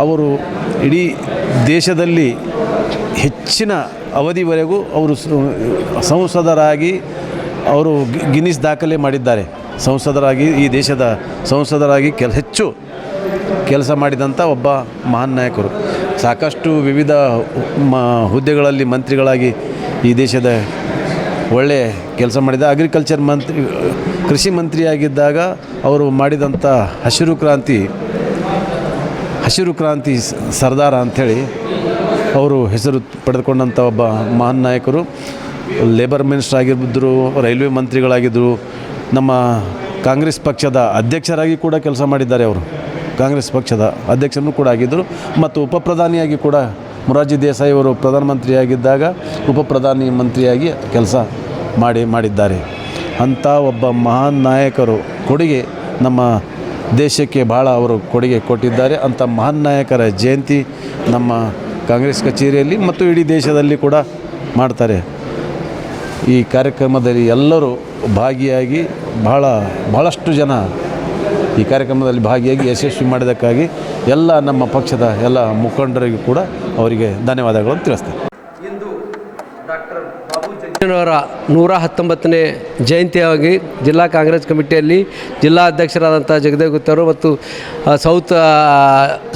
ಅವರು ಇಡೀ ದೇಶದಲ್ಲಿ ಹೆಚ್ಚಿನ ಅವಧಿವರೆಗೂ ಅವರು ಸಂಸದರಾಗಿ ಅವರು ಗಿನ್ನಿಸ್ ದಾಖಲೆ ಮಾಡಿದ್ದಾರೆ. ಈ ದೇಶದ ಸಂಸದರಾಗಿ ಹೆಚ್ಚು ಕೆಲಸ ಮಾಡಿದಂಥ ಒಬ್ಬ ಮಹಾನ್ ನಾಯಕರು. ಸಾಕಷ್ಟು ವಿವಿಧ ಹುದ್ದೆಗಳಲ್ಲಿ ಮಂತ್ರಿಗಳಾಗಿ ಈ ದೇಶದ ಒಳ್ಳೆಯ ಕೆಲಸ ಮಾಡಿದ. ಅಗ್ರಿಕಲ್ಚರ್ ಕೃಷಿ ಮಂತ್ರಿಯಾಗಿದ್ದಾಗ ಅವರು ಮಾಡಿದಂಥ ಹಸಿರು ಕ್ರಾಂತಿ ಸರ್ದಾರ ಅಂಥೇಳಿ ಅವರು ಹೆಸರು ಪಡೆದುಕೊಂಡಂಥ ಒಬ್ಬ ಮಹಾನ್ ನಾಯಕರು. ಲೇಬರ್ ಮಿನಿಸ್ಟರ್ ಆಗಿದ್ದರು, ರೈಲ್ವೆ ಮಂತ್ರಿಗಳಾಗಿದ್ದರು, ನಮ್ಮ ಕಾಂಗ್ರೆಸ್ ಪಕ್ಷದ ಅಧ್ಯಕ್ಷರಾಗಿ ಕೂಡ ಕೆಲಸ ಮಾಡಿದ್ದಾರೆ. ಅವರು ಕಾಂಗ್ರೆಸ್ ಪಕ್ಷದ ಅಧ್ಯಕ್ಷನೂ ಕೂಡ ಆಗಿದ್ದರು ಮತ್ತು ಉಪಪ್ರಧಾನಿಯಾಗಿ ಕೂಡ ಮೊರಾರ್ಜಿ ದೇಸಾಯಿ ಅವರು ಪ್ರಧಾನಮಂತ್ರಿಯಾಗಿದ್ದಾಗ ಉಪಪ್ರಧಾನಿ ಮಂತ್ರಿಯಾಗಿ ಕೆಲಸ ಮಾಡಿದ್ದಾರೆ. ಅಂಥ ಒಬ್ಬ ಮಹಾನ್ ನಾಯಕರು ಕೊಡುಗೆ ನಮ್ಮ ದೇಶಕ್ಕೆ ಭಾಳ ಅವರು ಕೊಡುಗೆ ಕೊಟ್ಟಿದ್ದಾರೆ. ಅಂಥ ಮಹಾನ್ ನಾಯಕರ ಜಯಂತಿ ನಮ್ಮ ಕಾಂಗ್ರೆಸ್ ಕಚೇರಿಯಲ್ಲಿ ಮತ್ತು ಇಡೀ ದೇಶದಲ್ಲಿ ಕೂಡ ಮಾಡ್ತಾರೆ. ಈ ಕಾರ್ಯಕ್ರಮದಲ್ಲಿ ಎಲ್ಲರೂ ಭಾಗಿಯಾಗಿ ಬಹಳಷ್ಟು ಜನ ಈ ಕಾರ್ಯಕ್ರಮದಲ್ಲಿ ಭಾಗಿಯಾಗಿ ಯಶಸ್ವಿ ಮಾಡಿದ್ದಕ್ಕಾಗಿ ಎಲ್ಲ ನಮ್ಮ ಪಕ್ಷದ ಎಲ್ಲ ಮುಖಂಡರಿಗೂ ಕೂಡ ಅವರಿಗೆ ಧನ್ಯವಾದಗಳನ್ನು ತಿಳಿಸ್ತೇನೆ. ಅವರ 119ನೇ ಜಯಂತಿಯಾಗಿ ಜಿಲ್ಲಾ ಕಾಂಗ್ರೆಸ್ ಕಮಿಟಿಯಲ್ಲಿ ಜಿಲ್ಲಾ ಅಧ್ಯಕ್ಷರಾದಂಥ ಜಗದೇವ್ ಗುತ್ತೇದಾರ್ ಮತ್ತು ಸೌತ್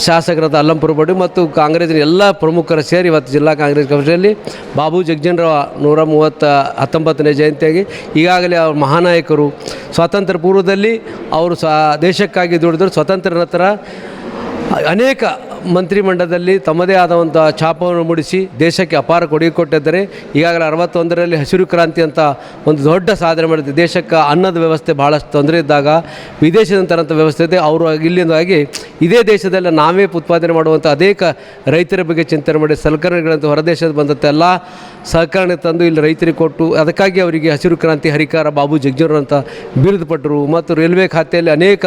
ಶಾಸಕರಾದ ಅಲ್ಲಂಪುರ ಬಡಿ ಮತ್ತು ಕಾಂಗ್ರೆಸ್ಸಿನ ಎಲ್ಲ ಪ್ರಮುಖರು ಸೇರಿ ಇವತ್ತು ಜಿಲ್ಲಾ ಕಾಂಗ್ರೆಸ್ ಕಮಿಟಿಯಲ್ಲಿ ಬಾಬು ಜಗಜೀವನ್ ರಾವ್ 119ನೇ ಜಯಂತಿಯಾಗಿ ಈಗಾಗಲೇ ಅವರು ಮಹಾನಾಯಕರು. ಸ್ವಾತಂತ್ರ್ಯ ಪೂರ್ವದಲ್ಲಿ ಅವರು ದೇಶಕ್ಕಾಗಿ ದುಡಿದರು. ಸ್ವಾತಂತ್ರ್ಯ ನಂತರ ಅನೇಕ ಮಂತ್ರಿಮಂಡಲದಲ್ಲಿ ತಮ್ಮದೇ ಆದಂಥ ಛಾಪವನ್ನು ಮೂಡಿಸಿ ದೇಶಕ್ಕೆ ಅಪಾರ ಕೊಡುಗೆ ಕೊಟ್ಟಿದ್ದಾರೆ. ಈಗಾಗಲೇ 61ರಲ್ಲಿ ಹಸಿರು ಕ್ರಾಂತಿ ಅಂತ ಒಂದು ದೊಡ್ಡ ಸಾಧನೆ ಮಾಡಿದೆ. ದೇಶಕ್ಕೆ ಅನ್ನದ ವ್ಯವಸ್ಥೆ ಭಾಳಷ್ಟು ತೊಂದರೆ ಇದ್ದಾಗ ವಿದೇಶದಂಥ ವ್ಯವಸ್ಥೆ ಇದೆ. ಅವರು ಇಲ್ಲಿಂದಾಗಿ ಇದೇ ದೇಶದಲ್ಲಿ ನಾವೇ ಉತ್ಪಾದನೆ ಮಾಡುವಂಥ ಅನೇಕ ರೈತರ ಬಗ್ಗೆ ಚಿಂತನೆ ಮಾಡಿ ಸಲಕರಣೆಗಳಂತ ಹೊರದೇಶದ ಬಂದಂಥ ಎಲ್ಲ ಸಹಕರಣೆ ತಂದು ಇಲ್ಲಿ ರೈತರಿಗೆ ಕೊಟ್ಟು ಅದಕ್ಕಾಗಿ ಅವರಿಗೆ ಹಸಿರು ಕ್ರಾಂತಿ ಹರಿಕಾರ ಬಾಬು ಜಗಜೀವನ್ ಅಂತ ಬಿರುದು ಪಟ್ಟರು. ಮತ್ತು ರೈಲ್ವೆ ಖಾತೆಯಲ್ಲಿ ಅನೇಕ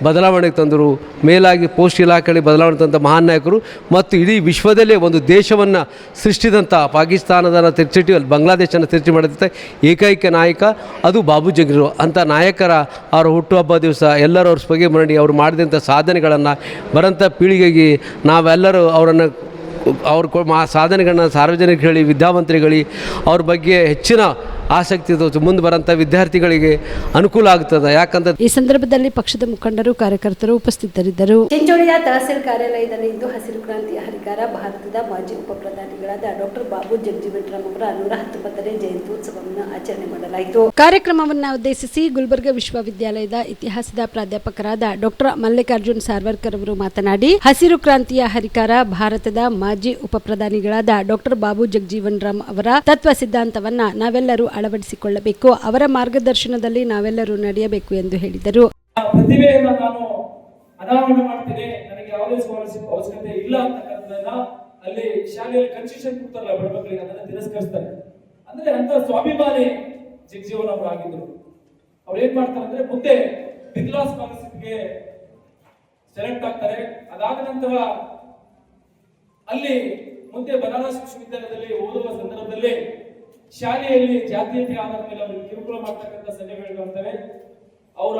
ಬದಲಾವಣೆ ತಂದರು. ಮೇಲಾಗಿ ಪೋಸ್ಟ್ ಇಲಾಖೆಯಲ್ಲಿ ಬದಲಾವಣೆ ತಂದ ಮಹಾನ್ ನಾಯಕರು ಮತ್ತು ಇಡೀ ವಿಶ್ವದಲ್ಲೇ ಒಂದು ದೇಶವನ್ನು ಸೃಷ್ಟಿಸಿದಂಥ ಪಾಕಿಸ್ತಾನದ ಸೃಷ್ಟಿ ಬಾಂಗ್ಲಾದೇಶನ ಸೃಷ್ಟಿ ಮಾಡಿದಂಥ ಏಕೈಕ ನಾಯಕ ಅದು ಬಾಬು ಜಗಜೀವನ್ ಅಂಥ ನಾಯಕರ ಅವರ ಹುಟ್ಟುಹಬ್ಬ ದಿವಸ ಎಲ್ಲರೂ ಅವ್ರ ಸ್ಪಗೆ ಮಾಡಿ ಅವರು ಮಾಡಿದಂಥ ಸಾಧನೆಗಳನ್ನು ಬರೋಂಥ ಪೀಳಿಗೆಗೆ ನಾವೆಲ್ಲರೂ ಅವರನ್ನು ಅವ್ರ ಸಾಧನೆಗಳನ್ನ ಸಾರ್ವಜನಿಕರು ಹೇಳಿ ವಿದ್ಯಾವಂತರಿಗೆ ಅವ್ರ ಬಗ್ಗೆ ಹೆಚ್ಚಿನ ಆಸಕ್ತಿ ಮುಂದೆ ಬರೋಂಥ ವಿದ್ಯಾರ್ಥಿಗಳಿಗೆ ಅನುಕೂಲ ಆಗ್ತದೆ. ಯಾಕಂದ್ರೆ ಈ ಸಂದರ್ಭದಲ್ಲಿ ಪಕ್ಷದ ಮುಖಂಡರು ಕಾರ್ಯಕರ್ತರು ಉಪಸ್ಥಿತರಿದ್ದರು. ಚಿಂಚೋಳಿಯ ತಹಸೀಲ್ ಕಾರ್ಯಾಲಯದಲ್ಲಿ ಇಂದು ಹಸಿರು ಕ್ರಾಂತಿಯ ಹರಿಕಾರ ಭಾರತದ ಮಾಜಿ ಉಪ ಪ್ರಧಾನಿಗಳಾದ ಡಾಕ್ಟರ್ ಬಾಬು ಜಗಜೀವನ್ ರಾಮ್ ಅವರ 119ನೇ ಜಯಂತ್ಯೋತ್ಸವವನ್ನು ಆಚರಣೆ ಮಾಡಲಾಯಿತು. ಕಾರ್ಯಕ್ರಮವನ್ನು ಉದ್ದೇಶಿಸಿ ಗುಲ್ಬರ್ಗಾ ವಿಶ್ವವಿದ್ಯಾಲಯದ ಇತಿಹಾಸದ ಪ್ರಾಧ್ಯಾಪಕರಾದ ಡಾಕ್ಟರ್ ಮಲ್ಲಿಕಾರ್ಜುನ್ ಸಾರ್ವರ್ಕರ್ ಅವರು ಮಾತನಾಡಿ, ಹಸಿರು ಕ್ರಾಂತಿಯ ಹರಿಕಾರ ಭಾರತದ ಮಾಜಿ ಉಪ ಪ್ರಧಾನಿಗಳಾದ ಡಾಕ್ಟರ್ ಬಾಬು ಜಗಜೀವನ್ ರಾಮ್ ಅವರ ತತ್ವ ಸಿದ್ಧಾಂತವನ್ನ ನಾವೆಲ್ಲರೂ ಅಳವಡಿಸಿಕೊಳ್ಳಬೇಕು. ಅವರ ಮಾರ್ಗದರ್ಶನದಲ್ಲಿ ನಾವೆಲ್ಲರೂ ನಡೆಯಬೇಕು ಎಂದು ಹೇಳಿದರು. ಪ್ರತಿಭೆಯನ್ನು ನಾನು ಅನಾವರಣ ಮಾಡ್ತೀನಿ, ನನಗೆ ಯಾವುದೇ ಸ್ಕಾಲರ್ಶಿಪ್ ಅವಶ್ಯಕತೆ ಇಲ್ಲ ಅಂತಕ್ಕಂಥದ್ದನ್ನ ಅಲ್ಲಿ ಶಾಲೆಯಲ್ಲಿ ಕನ್ಸೆಷನ್ ಕೊಡ್ತಾರಲ್ಲ ಬಡ ಮಕ್ಕಳಿಗೆ, ಅದನ್ನ ತಿರಸ್ಕರಿಸ್ತಾರೆ. ಅಂದ್ರೆ ಅಂತ ಸ್ವಾಭಿಮಾನಿ ಜಗಜೀವನ್ ಅವರು ಆಗಿದ್ರು. ಅವ್ರು ಏನ್ ಮಾಡ್ತಾರೆ ಅಂದ್ರೆ ಮುಂದೆ ಬಿರ್ಲಾ ಸ್ಕಾಲರ್ಶಿಪ್ಗೆ ಸೆಲೆಕ್ಟ್ ಆಗ್ತಾರೆ. ಅದಾದ ನಂತರ ಅಲ್ಲಿ ಮುಂದೆ ಬನಾರಸ್ ವಿಶ್ವವಿದ್ಯಾಲಯದಲ್ಲಿ ಓದುವ ಸಂದರ್ಭದಲ್ಲಿ ಶಾಲೆಯಲ್ಲಿ ಜಾತೀಯತೆ ಆಧಾರದ ಮೇಲೆ ಅವರಿಗೆ ಕಿರುಕುಳ ಮಾಡ್ತಕ್ಕಂಥ ಸನ್ನಿವೇಶಗಳು ಬರ್ತವೆ. ಅವರ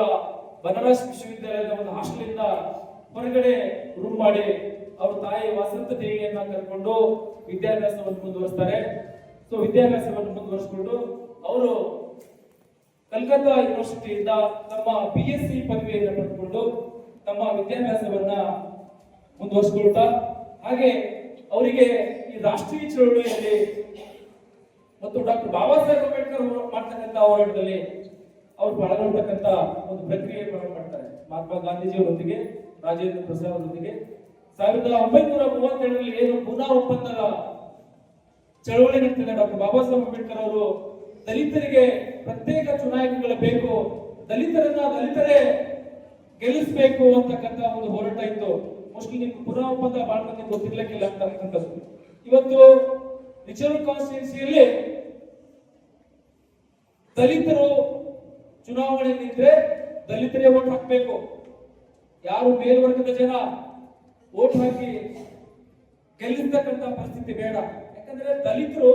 ಬನಾರಸ್ ವಿಶ್ವವಿದ್ಯಾಲಯದ ಒಂದು ಹಾಸ್ಟೆಲ್ ಇಂದ ಹೊರಗಡೆ ರೂಮ್ ಮಾಡಿ ಅವ್ರ ತಾಯಿ ವಸಂತ ದೇವಿಯನ್ನ ಕರ್ಕೊಂಡು ವಿದ್ಯಾಭ್ಯಾಸವನ್ನು ಮುಂದುವರಿಸ್ತಾರೆ. ಸೊ ವಿದ್ಯಾಭ್ಯಾಸವನ್ನು ಮುಂದುವರಿಸಿಕೊಂಡು ಅವರು ಕಲ್ಕತ್ತಾ ಯೂನಿವರ್ಸಿಟಿಯಿಂದ ತಮ್ಮ BSc ಪದವಿಯನ್ನು ಪಡೆದುಕೊಂಡು ತಮ್ಮ ವಿದ್ಯಾಭ್ಯಾಸವನ್ನ ಮುಂದುವರಿಸಿಕೊಳ್ತಾ, ಹಾಗೆ ಅವರಿಗೆ ಈ ರಾಷ್ಟ್ರೀಯ ಚಳವಳಿಯಲ್ಲಿ ಮತ್ತು ಡಾಕ್ಟರ್ ಬಾಬಾ ಸಾಹೇಬ್ ಅಂಬೇಡ್ಕರ್ ಮಾಡ್ತಕ್ಕಂಥ ಹೋರಾಟದಲ್ಲಿ ಅವರು ಪಾಲ್ಗೊಳ್ತಕ್ಕಂಥ ಒಂದು ಪ್ರಕ್ರಿಯೆಯನ್ನು ಮಾಡ್ತಾರೆ. ಮಹಾತ್ಮ ಗಾಂಧೀಜಿಯವರೊಂದಿಗೆ, ರಾಜೇಂದ್ರ ಪ್ರಸಾದ್ ಅವರೊಂದಿಗೆ 1937ರಲ್ಲಿ ಏನು ಪೂನಾ ಒಪ್ಪಂದದ ಚಳವಳಿ ನಡೆಸಿದ ಡಾಕ್ಟರ್ ಬಾಬಾ ಸಾಹೇಬ್ ಅಂಬೇಡ್ಕರ್ ಅವರು ದಲಿತರಿಗೆ ಪ್ರತ್ಯೇಕ ಚುನಾಯಿತಿಗಳು ಬೇಕು, ದಲಿತರೇ ಗೆಲ್ಲಿಸಬೇಕು ಅಂತಕ್ಕಂಥ ಒಂದು ಹೋರಾಟ ಇತ್ತು. ಮೋಸ್ಟ್ಲಿ ನಿಮ್ಗೆ ಪೂನಾ ಒಪ್ಪಂದ ಬಹಳ ಮಂದಿ ಗೊತ್ತಿರ್ಲಿಕ್ಕಿಲ್ಲ ಅಂತಕ್ಕಂಥದ್ದು. ಇವತ್ತು ರಿಸರ್ವ್ ಕಾನ್ಸ್ಟಿಟ್ಯೂನ್ಸಿಯಲ್ಲಿ ದಲಿತರು ಚುನಾವಣೆ ನಿಂತ್ರೆ ದಲಿತರೇ ವೋಟ್ ಹಾಕಬೇಕು. ಯಾರು ಮೇಲ್ವರ್ಗದ ಜನ ವೋಟ್ ಹಾಕಿ ಗೆಲ್ಲಿಸ್ತಕ್ಕಂಥ ಪರಿಸ್ಥಿತಿ ಬೇಡ. ಯಾಕಂದ್ರೆ ದಲಿತರು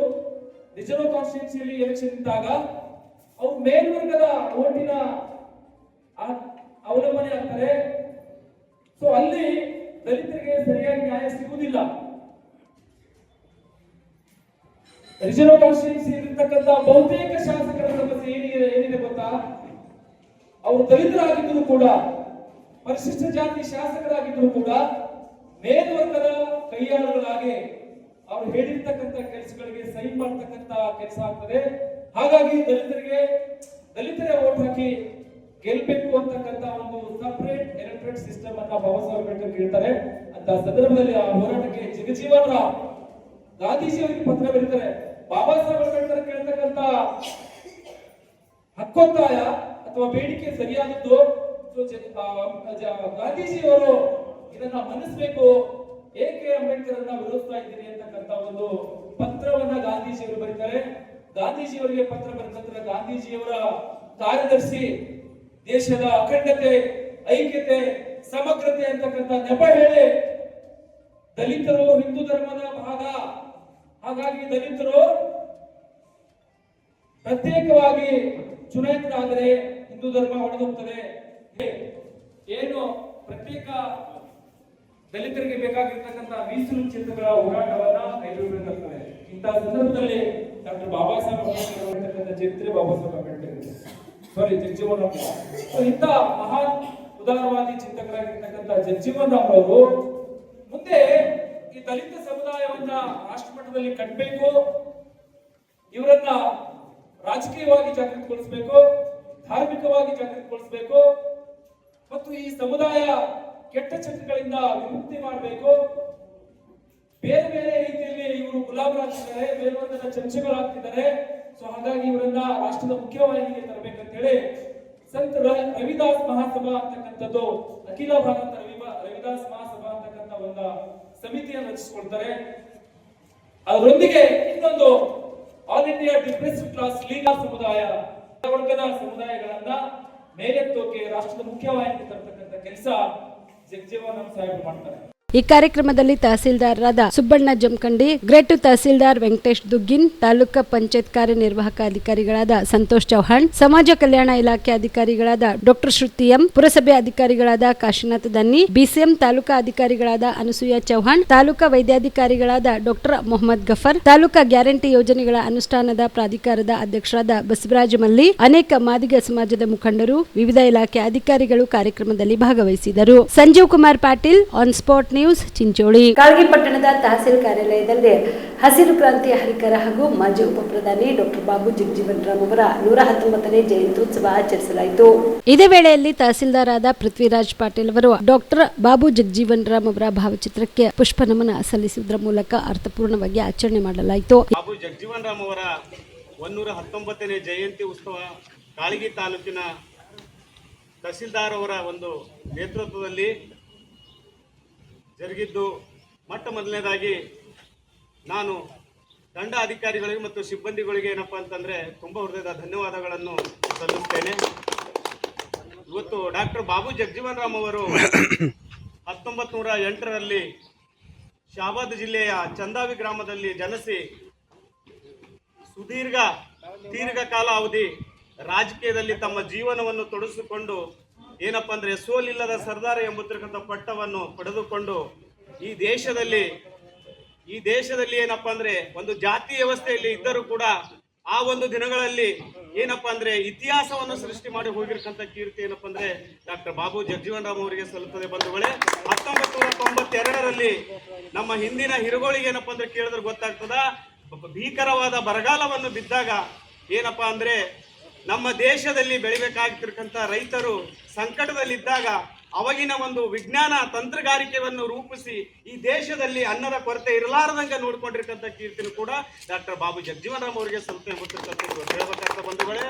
ರಿಸರ್ವ್ ಕಾನ್ಸ್ಟಿಟ್ಯೂನ್ಸಿಯಲ್ಲಿ ಎಲೆಕ್ಷನ್ ನಿಂತಾಗ ಅವ್ರು ಮೇಲ್ವರ್ಗದ ವೋಟಿನ ಅವಲಂಬನೆ ಆಗ್ತಾರೆ. ಸೊ ಅಲ್ಲಿ ದಲಿತರಿಗೆ ಸರಿಯಾಗಿ ನ್ಯಾಯ ಸಿಗುವುದಿಲ್ಲ. ರಿಸರ್ವ್ ಕಾನ್ಸ್ಟಿಟ್ಯೂನ್ಸಿ ಇರತಕ್ಕಂಥ ಬಹುತೇಕ ಶಾಸಕರ ಸಮಸ್ಯೆ ಏನಿದೆ ಗೊತ್ತಾ? ಅವರು ದಲಿತರಾಗಿದ್ದರೂ ಕೂಡ, ಪರಿಶಿಷ್ಟ ಜಾತಿ ಶಾಸಕರಾಗಿದ್ದರೂ ಕೂಡ ಮೇಲ್ವರ್ಗದ ಕೈಯಾಳುಗಳಾಗಿ ಅವರು ಹೇಳಿರ್ತಕ್ಕಂಥ ಕೆಲಸಗಳಿಗೆ ಸಹಿ ಮಾಡ್ತಕ್ಕಂಥ ಕೆಲಸ ಆಗ್ತದೆ. ಹಾಗಾಗಿ ದಲಿತರೇ ವೋಟ್ ಹಾಕಿ ಗೆಲ್ಬೇಕು ಅಂತಕ್ಕಂಥ ಒಂದು ಸಪರೇಟ್ ಎಲೆಕ್ಟ್ರೇಟ್ ಸಿಸ್ಟಮ್ ಅನ್ನ ಬಾಬಾ ಸಾಹೇಬ್ ಅಂಬೇಡ್ಕರ್ ಹೇಳ್ತಾರೆ. ಅಂತ ಸಂದರ್ಭದಲ್ಲಿ ಆ ಹೋರಾಟಕ್ಕೆ ಜಗಜೀವನ್ ರಾಮ್ ಗಾಂಧೀಜಿ ಅವರಿಗೆ ಪತ್ರ ಬರೀತಾರೆ. ಬಾಬಾ ಸಾಹೇಬ್ ಅಂಬೇಡ್ಕರ್ ಕೇಳ್ತಕ್ಕಂಥ ಹಕ್ಕೊತ್ತಾಯ ಅಥವಾ ಬೇಡಿಕೆ ಸರಿಯಾದದ್ದು. ಗಾಂಧೀಜಿಯವರು ಇದನ್ನ ಮನ್ನಿಸಬೇಕು, ಏಕೆ ಅಂಬೇಡ್ಕರ್ ಅನ್ನ ವಿರೋಧಿಸ್ತಾ ಇದ್ದೀರಿ ಅಂತಕ್ಕಂಥ ಒಂದು ಪತ್ರವನ್ನ ಗಾಂಧೀಜಿಯವರು ಬರೀತಾರೆ. ಗಾಂಧೀಜಿಯವರಿಗೆ ಪತ್ರ ಬರೆದ ನಂತರ ಗಾಂಧೀಜಿಯವರ ಕಾರ್ಯದರ್ಶಿ ದೇಶದ ಅಖಂಡತೆ, ಐಕ್ಯತೆ, ಸಮಗ್ರತೆ ಅಂತಕ್ಕಂಥ ನೆಪ ಹೇಳಿ ದಲಿತರು ಹಿಂದೂ ಧರ್ಮದ ಭಾಗ, ಹಾಗಾಗಿ ದಲಿತರು ಪ್ರತ್ಯೇಕವಾಗಿ ಚುನಾಯಿತರಾದರೆ ಹಿಂದೂ ಧರ್ಮ ಹೊಡೆದೋಗ್ತದೆ, ಏನು ಪ್ರತ್ಯೇಕ ದಲಿತರಿಗೆ ಬೇಕಾಗಿರ್ತಕ್ಕಂಥ ಮೀಸಲು ಕ್ಷೇತ್ರಗಳ ಹೋರಾಟವನ್ನ ಕೈಗೊಳ್ಳಬೇಕಾಗ್ತದೆ. ಇಂತಹ ಸಂದರ್ಭದಲ್ಲಿ ಡಾಕ್ಟರ್ ಬಾಬಾ ಸಾಹೇಬ್ ಅಂಬೇಡ್ಕರ್ ಚರಿತ್ರೆ ಬಾಬಾ ಸಾಹೇಬ್ ಅಂಬೇಡ್ಕರ್ ಜಗಜೀವನ್ ರಾಮ್ ಇಂಥ ಮಹಾನ್ ಉದಾರವಾದಿ ಚಿಂತಕರಾಗಿರ್ತಕ್ಕಂಥ ಜಗಜೀವನ್ ರಾಮ್ ಅವರು ಮುಂದೆ ಈ ದಲಿತ ಸಮುದಾಯವನ್ನ ರಾಷ್ಟ್ರ ಮಟ್ಟದಲ್ಲಿ ಕಟ್ಟಬೇಕು, ಇವರನ್ನ ರಾಜಕೀಯವಾಗಿ ಜಾಗೃತಿಗೊಳಿಸಬೇಕು, ಧಾರ್ಮಿಕವಾಗಿ ಜಾಗೃತಿಗೊಳಿಸಬೇಕು ಮತ್ತು ಈ ಸಮುದಾಯ ಕೆಟ್ಟ ಚಟಗಳಿಂದ ವಿಮುಕ್ತಿ ಮಾಡಬೇಕು. ಬೇರೆ ಬೇರೆ ರೀತಿಯಲ್ಲಿ ಇವರು ಗುಲಾಮರಾಗ್ತಿದ್ದಾರೆ, ಮೇಲ್ವರ್ಗದ ಚಮಚಗಳಾಗ್ತಿದ್ದಾರೆ. ಸೊ ಹಾಗಾಗಿ ಇವರನ್ನ ರಾಷ್ಟ್ರದ ಮುಖ್ಯವಾಹಿನಿಗೆ ತರಬೇಕಂತ ಹೇಳಿ ಸಂತ ರವಿದಾಸ್ ಮಹಾಸಭಾ ಅಂತಕ್ಕಂಥದ್ದು, ಅಖಿಲ ಭಾರತ ರವಿದಾಸ್ ಮಹಾಸಭಾ ಅಂತಕ್ಕಂಥ ಒಂದು ಸಮಿತಿಯನ್ನು ರಚಿಸಿಕೊಳ್ತಾರೆ. ಅದರೊಂದಿಗೆ ಇನ್ನೊಂದು all India depressed class legal ಸಮುದಾಯ, ವರ್ಗದ ಸಮುದಾಯಗಳನ್ನ ಮೇಲೆತ್ತೋಕೆ ರಾಷ್ಟ್ರದ ಮುಖ್ಯವಾಹಿನಿಗೆ ತರತಕ್ಕಂಥ ಕೆಲಸ ಜಗಜೀವನ್ ರಾಮ್ ಸಾಹೇಬ್ ಮಾಡ್ತಾರೆ. ಈ ಕಾರ್ಯಕ್ರಮದಲ್ಲಿ ತಹಸೀಲ್ದಾರರಾದ ಸುಬ್ಬಣ್ಣ ಜಮಖಂಡಿ, ಗ್ರೇಟ್ ತಹಸೀಲ್ದಾರ್ ವೆಂಕಟೇಶ್ ದುಗ್ಗಿನ್, ತಾಲೂಕಾ ಪಂಚಾಯತ್ ಕಾರ್ಯನಿರ್ವಾಹಕ ಅಧಿಕಾರಿಗಳಾದ ಸಂತೋಷ್ ಚೌಹಾಣ್, ಸಮಾಜ ಕಲ್ಯಾಣ ಇಲಾಖೆ ಅಧಿಕಾರಿಗಳಾದ ಡಾಕ್ಟರ್ ಶ್ರುತಿ ಎಂ, ಪುರಸಭೆ ಅಧಿಕಾರಿಗಳಾದ ಕಾಶಿನಾಥ್ ದನ್ನಿ, ಬಿಸಿಎಂ ತಾಲೂಕಾ ಅಧಿಕಾರಿಗಳಾದ ಅನಸೂಯ ಚೌಹಾಣ್, ತಾಲೂಕಾ ವೈದ್ಯಾಧಿಕಾರಿಗಳಾದ ಡಾಕ್ಟರ್ ಮೊಹಮ್ಮದ್ ಗಫರ್, ತಾಲೂಕಾ ಗ್ಯಾರಂಟಿ ಯೋಜನೆಗಳ ಅನುಷ್ಠಾನದ ಪ್ರಾಧಿಕಾರದ ಅಧ್ಯಕ್ಷರಾದ ಬಸವರಾಜ ಮಲ್ಲಿ, ಅನೇಕ ಮಾದಿಗ ಸಮಾಜದ ಮುಖಂಡರು, ವಿವಿಧ ಇಲಾಖೆ ಅಧಿಕಾರಿಗಳು ಕಾರ್ಯಕ್ರಮದಲ್ಲಿ ಭಾಗವಹಿಸಿದರು. Sanjeev Kumar Patil, on spot news, Chincholi. Kalagi ಪಟ್ಟಣದ ತಹಸೀಲ್ ಕಾರ್ಯಾಲಯದಲ್ಲಿ ಹಸಿರು ಕ್ರಾಂತಿ ಹರಿಕರ ಹಾಗೂ ಮಾಜಿ ಉಪಪ್ರಧಾನಿ ಡಾಕ್ಟರ್ ಬಾಬು ಜಗಜೀವನ್ ರಾಮ್ ಅವರ 119ನೇ ಜಯಂತ್ಯುತ್ಸವ ಆಚರಿಸಲಾಯಿತು. ಇದೇ ವೇಳೆಯಲ್ಲಿ ತಹಸೀಲ್ದಾರ್ ಆದ ಪೃಥ್ವಿರಾಜ್ ಪಾಟೀಲ್ ಅವರು ಡಾಕ್ಟರ್ ಬಾಬು ಜಗಜೀವನ್ ರಾಮ್ ಅವರ ಭಾವಚಿತ್ರಕ್ಕೆ ಪುಷ್ಪ ನಮನ ಸಲ್ಲಿಸುವುದರ ಮೂಲಕ ಅರ್ಥಪೂರ್ಣವಾಗಿ ಆಚರಣೆ ಮಾಡಲಾಯಿತು. ಬಾಬು ಜಗಜೀವನ್ ರಾಮ್ ಅವರ 119ನೇ ಜಯಂತಿ ಉತ್ಸವ ಕಾಳಗಿ ತಾಲೂಕಿನ ತಹಸೀಲ್ದಾರ್ ಅವರ ಒಂದು ನೇತೃತ್ವದಲ್ಲಿ ಜರುಗಿದ್ದು, ಮೊಟ್ಟ ಮೊದಲನೇದಾಗಿ ನಾನು ತಂಡ ಅಧಿಕಾರಿಗಳಿಗೆ ಮತ್ತು ಸಿಬ್ಬಂದಿಗಳಿಗೆ ಏನಪ್ಪ ಅಂತಂದರೆ ತುಂಬ ಹೃದಯದ ಧನ್ಯವಾದಗಳನ್ನು ಸಲ್ಲಿಸ್ತೇನೆ. ಇವತ್ತು ಡಾಕ್ಟರ್ ಬಾಬು ಜಗಜೀವನ್ ರಾಮ್ ಅವರು 1908ರಲ್ಲಿ ಶಹಾಬಾದ್ ಜಿಲ್ಲೆಯ ಚಂದಾವಿ ಗ್ರಾಮದಲ್ಲಿ ಜನಿಸಿ ದೀರ್ಘಕಾಲ ಅವಧಿ ರಾಜಕೀಯದಲ್ಲಿ ತಮ್ಮ ಜೀವನವನ್ನು ತೊಡಗಿಸಿಕೊಂಡು ಏನಪ್ಪ ಅಂದರೆ ಸೋಲಿಲ್ಲದ ಸರ್ದಾರ ಎಂಬುದಕ್ಕಂಥ ಪಟ್ಟವನ್ನು ಪಡೆದುಕೊಂಡು ಈ ದೇಶದಲ್ಲಿ ಏನಪ್ಪ ಅಂದರೆ ಒಂದು ಜಾತಿ ವ್ಯವಸ್ಥೆಯಲ್ಲಿ ಇದ್ದರೂ ಕೂಡ ಆ ಒಂದು ದಿನಗಳಲ್ಲಿ ಏನಪ್ಪ ಅಂದರೆ ಇತಿಹಾಸವನ್ನು ಸೃಷ್ಟಿ ಮಾಡಿ ಹೋಗಿರ್ತಕ್ಕಂಥ ಕೀರ್ತಿ ಏನಪ್ಪ ಅಂದರೆ ಡಾಕ್ಟರ್ ಬಾಬು ಜಗಜೀವನ್ ರಾಮ್ ಅವರಿಗೆ ಸಲ್ಲುತ್ತದೆ. ಬಂಧುಗಳೇ, 1992ರಲ್ಲಿ ನಮ್ಮ ಹಿಂದಿನ ಹಿರುಗಳಿಗೆ ಏನಪ್ಪ ಅಂದರೆ ಕೇಳಿದ್ರೆ ಗೊತ್ತಾಗ್ತದ, ಭೀಕರವಾದ ಬರಗಾಲವನ್ನು ಬಿದ್ದಾಗ ಏನಪ್ಪ ಅಂದರೆ ನಮ್ಮ ದೇಶದಲ್ಲಿ ಬೆಳಿಬೇಕಾಗಿರ್ತಕ್ಕಂಥ ರೈತರು ಸಂಕಟದಲ್ಲಿದ್ದಾಗ ಅವಾಗಿನ ಒಂದು ವಿಜ್ಞಾನ ತಂತ್ರಗಾರಿಕೆಯನ್ನು ರೂಪಿಸಿ ಈ ದೇಶದಲ್ಲಿ ಅನ್ನದ ಕೊರತೆ ಇರಲಾರದಂಗೆ ನೋಡ್ಕೊಂಡಿರ್ತಕ್ಕಂಥ ಕೀರ್ತಿನೂ ಕೂಡ ಡಾಕ್ಟರ್ ಬಾಬು ಜಗಜೀವನ್ ರಾಮ್ ಅವರಿಗೆ ಸಲ್ಲುತ್ತೆ ಎಂಬುದಕ್ಕಂಥದ್ದು ಹೇಳಬೇಕಾಗ್ತ ಬಂಧುಗಳೇ.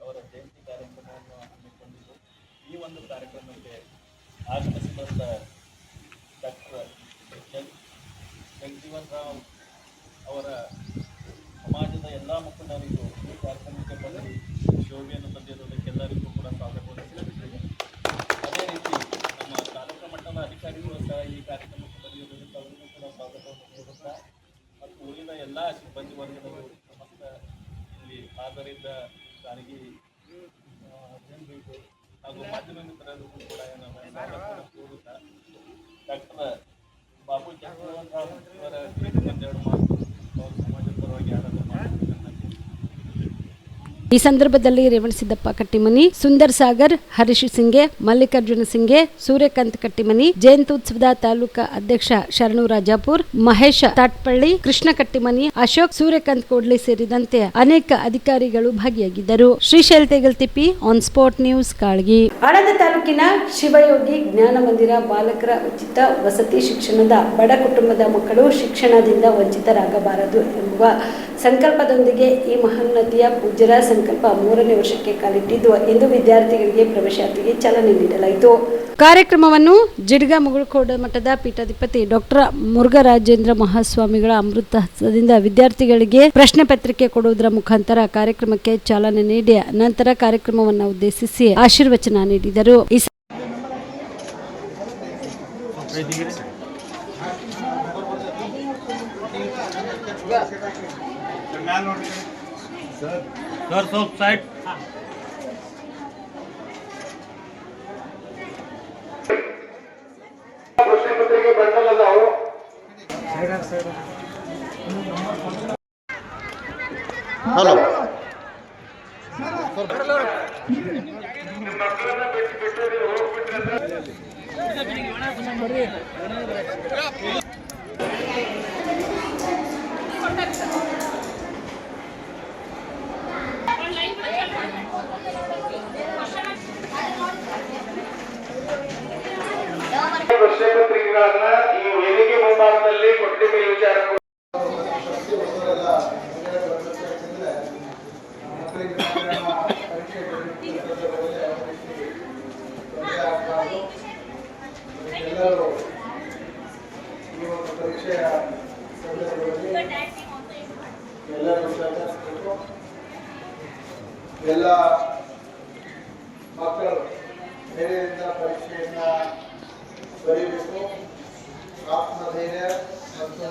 ಅವರ ಜಯಂತಿ ಕಾರ್ಯಕ್ರಮವನ್ನು ಹಮ್ಮಿಕೊಂಡಿದ್ದು, ಈ ಒಂದು ಕಾರ್ಯಕ್ರಮಕ್ಕೆ ಆಗಮಿಸಿ ಬಂದ ಡಾಕ್ಟರ್ ಜಗಜೀವನ್ ರಾಮ್ ಅವರ ಸಮಾಜದ ಎಲ್ಲ ಮುಖಂಡರಿಗೂ ಈ ಕಾರ್ಯಕ್ರಮಕ್ಕೆ ಬಂದು ಶೋಭೆಯನ್ನು ತಂದಿರುವುದಕ್ಕೆಲ್ಲರಿಗೂ ಕೂಡ ಸ್ವಾಗತವನ್ನು ತಿಳಿಸುತ್ತೇವೆ. ಅದೇ ರೀತಿ ನಮ್ಮ ತಾಲೂಕು ಮಟ್ಟದ ಅಧಿಕಾರಿಗಳು ಸಹ ಈ ಕಾರ್ಯಕ್ರಮಕ್ಕೆ ಬಂದಿರುವುದಕ್ಕೆ ಅವರಿಗೂ ಕೂಡ ಸ್ವಾಗತವನ್ನು ನೀಡುತ್ತಾ ಮತ್ತು ಉಳಿದ ಎಲ್ಲ ಸಿಬ್ಬಂದಿ ವರ್ಗದವರು ಸಮಸ್ತ ಇಲ್ಲಿ ಹಾಜರಿದ್ದ ಸಾರಿಗೆ ಜನರಿಗೂ ಹಾಗೂ ಮಾಧ್ಯಮ ಮಿತ್ರರಿಗೂ ಕೂಡ ಸ್ವಾಗತವನ್ನು ಕೋರುತ್ತಾ ಡಾಕ್ಟರ್ ಬಾಬು ಜಗಜೀವನ್ ರಾಮ್ ಅವರ ಒಂದೆರಡು ಮಾತು ಅವರ ಸಮಾಜದ ಪರವಾಗಿ ಆಡೋದು ಮಾಡಬೇಕಂತ. ಈ ಸಂದರ್ಭದಲ್ಲಿ ರೇವಣಸಿದ್ದಪ್ಪ ಕಟ್ಟಿಮನಿ, ಸುಂದರ್ ಸಾಗರ್, ಹರೀಶ್ ಸಿಂಗೆ, ಮಲ್ಲಿಕಾರ್ಜುನ ಸಿಂಗೆ, ಸೂರ್ಯಕಾಂತ್ ಕಟ್ಟಿಮನಿ, ಜಯಂತ್ಯುತ್ಸವದ ತಾಲೂಕಾ ಅಧ್ಯಕ್ಷ ಶರಣು ರಾಜಾಪುರ್, ಮಹೇಶ್ ತಾಟ್ಪಳ್ಳಿ, ಕೃಷ್ಣ ಕಟ್ಟಿಮನಿ, ಅಶೋಕ್, ಸೂರ್ಯಕಾಂತ್ ಕೋಡ್ಲಿ ಸೇರಿದಂತೆ ಅನೇಕ ಅಧಿಕಾರಿಗಳು ಭಾಗಿಯಾಗಿದ್ದರು. Shrishail Tegaltippi, on spot news, Kalagi. Aland ತಾಲೂಕಿನ ಶಿವಯೋಗಿ ಜ್ಞಾನ ಮಂದಿರ ಬಾಲಕರ ಉಚಿತ ವಸತಿ ಶಿಕ್ಷಣದ ಬಡ ಕುಟುಂಬದ ಮಕ್ಕಳು ಶಿಕ್ಷಣದಿಂದ ವಂಚಿತರಾಗಬಾರದು ಎಂಬುವ ಸಂಕಲ್ಪದೊಂದಿಗೆ ಈ ಮಹೋನ್ನತಿಯ ಪೂಜ್ಯರ ಸಂಕಲ್ಪ 3ನೇ ವರ್ಷಕ್ಕೆ ಕಾಲಿಟ್ಟಿದ್ದು ಇಂದು ವಿದ್ಯಾರ್ಥಿಗಳಿಗೆ ಪ್ರವೇಶಾತಿಗೆ ಚಾಲನೆ ನೀಡಲಾಯಿತು. ಕಾರ್ಯಕ್ರಮವನ್ನು ಜಿಡ್ಗ ಮುಗುಳ್ಕೋಡ ಮಠದ ಪೀಠಾಧಿಪತಿ ಡಾಕ್ಟರ್ ಮುರುಘರಾಜೇಂದ್ರ ಮಹಾಸ್ವಾಮಿಗಳ ಅಮೃತ ಹಸ್ತದಿಂದ ವಿದ್ಯಾರ್ಥಿಗಳಿಗೆ ಪ್ರಶ್ನೆ ಪತ್ರಿಕೆ ಕೊಡುವುದರ ಮುಖಾಂತರ ಕಾರ್ಯಕ್ರಮಕ್ಕೆ ಚಾಲನೆ ನೀಡಿ ನಂತರ ಕಾರ್ಯಕ್ರಮವನ್ನು ಉದ್ದೇಶಿಸಿ ಆಶೀರ್ವಚನ ನೀಡಿದರು. ಸರ್ ಸ್ವಲ್ಪ ಸೈಡ್ ಪ್ರಶ್ನೆ ಪತ್ರಿಕೆ ಬಂಡಲ್ ಅದಾವು. ಹಲೋ ಪ್ರಶ್ನೆ ಪತ್ರಿಕೆಗಳನ್ನ ಈ ವೇದಿಕೆ ಮುಂಭಾಗದಲ್ಲಿ ಕೊಟ್ಟಿದ್ದ ವಿಚಾರ ಎಲ್ಲರೂ ಈ ಒಂದು ಪರೀಕ್ಷೆಯ ಎಲ್ಲರೂ ಎಲ್ಲ ಮಕ್ಕಳು ಧೈರ್ಯದಿಂದ ಪರೀಕ್ಷೆಯನ್ನು ಬರೀಬೇಕು. ಆತ್ಮಧೈರ್ಯ ಮತ್ತು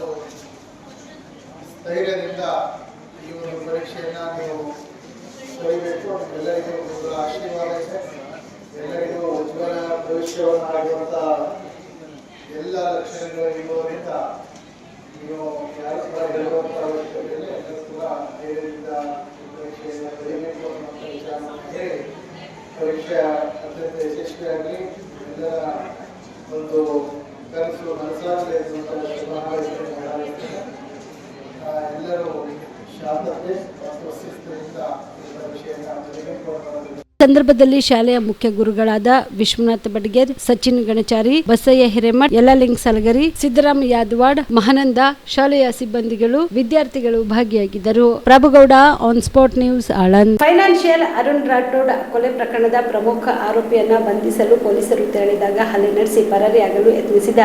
ಸ್ಥೈರ್ಯದಿಂದ ಈ ಒಂದು ಪರೀಕ್ಷೆಯನ್ನು ನೀವು ಬರೀಬೇಕು. ಎಲ್ಲರಿಗೂ ನಿಮ್ಮಗಳ ಆಶೀರ್ವಾದ ಇದೆ. ಎಲ್ಲರಿಗೂ ಉಜ್ವಲ ಭವಿಷ್ಯವನ್ನಾಗಿರುವಂಥ ಎಲ್ಲ ಲಕ್ಷಣಗಳು ಇರುವುದರಿಂದ ನೀವು ಯಾರು ಕೂಡ ಗೆಲ್ಲುವಂಥ ಅವಶ್ಯಕತೆ ಎಲ್ಲರೂ ಕೂಡ ಧೈರ್ಯದಿಂದ ಪರೀಕ್ಷೆಯನ್ನು ಬರೀಬೇಕು ಅನ್ನುವಂಥ ವಿಚಾರವನ್ನು ಹೇಳಿ ಪರೀಕ್ಷೆ ಅತ್ಯಂತ ಯಶಸ್ವಿಯಾಗಿ ಎಲ್ಲರ ಒಂದು ಕನಸು ನನಸಾಗಲಿ ಎನ್ನುವಂಥ ಶುಭ ಹಾರೈಕೆ. ಎಲ್ಲರೂ ಶಾಂತತೆ ಮತ್ತು ಶಿಸ್ತಿನಿಂದ ಈ ಪರೀಕ್ಷೆಯನ್ನು ಬರೀಬೇಕು ಅನ್ನೋದು. ಸಂದರ್ಭದಲ್ಲಿ ಶಾಲೆಯ ಮುಖ್ಯ ಗುರುಗಳಾದ ವಿಶ್ವನಾಥ ಬಡ್ಗೇರ್, ಸಚಿನ್ ಗಣಚಾರಿ, ಬಸಯ್ಯ ಹಿರೇಮಠ್, ಯಲ್ಲಾಲಿಂಗ್ ಸಲಗರಿ, ಸಿದ್ದರಾಮ ಯಾದವಾಡ್, ಮಹಾನಂದ, ಶಾಲೆಯ ಸಿಬ್ಬಂದಿಗಳು, ವಿದ್ಯಾರ್ಥಿಗಳು ಭಾಗಿಯಾಗಿದ್ದರು. Prabhugouda, on spot news, Aland. Financial Arun Rathod ಕೊಲೆ ಪ್ರಕರಣದ ಪ್ರಮುಖ ಆರೋಪಿಯನ್ನ ಬಂಧಿಸಲು ಪೊಲೀಸರು ತೆರಳಿದಾಗ ಹಲ್ಲೆ ನಡೆಸಿ ಪರಾರಿಯಾಗಲು ಯತ್ನಿಸಿದ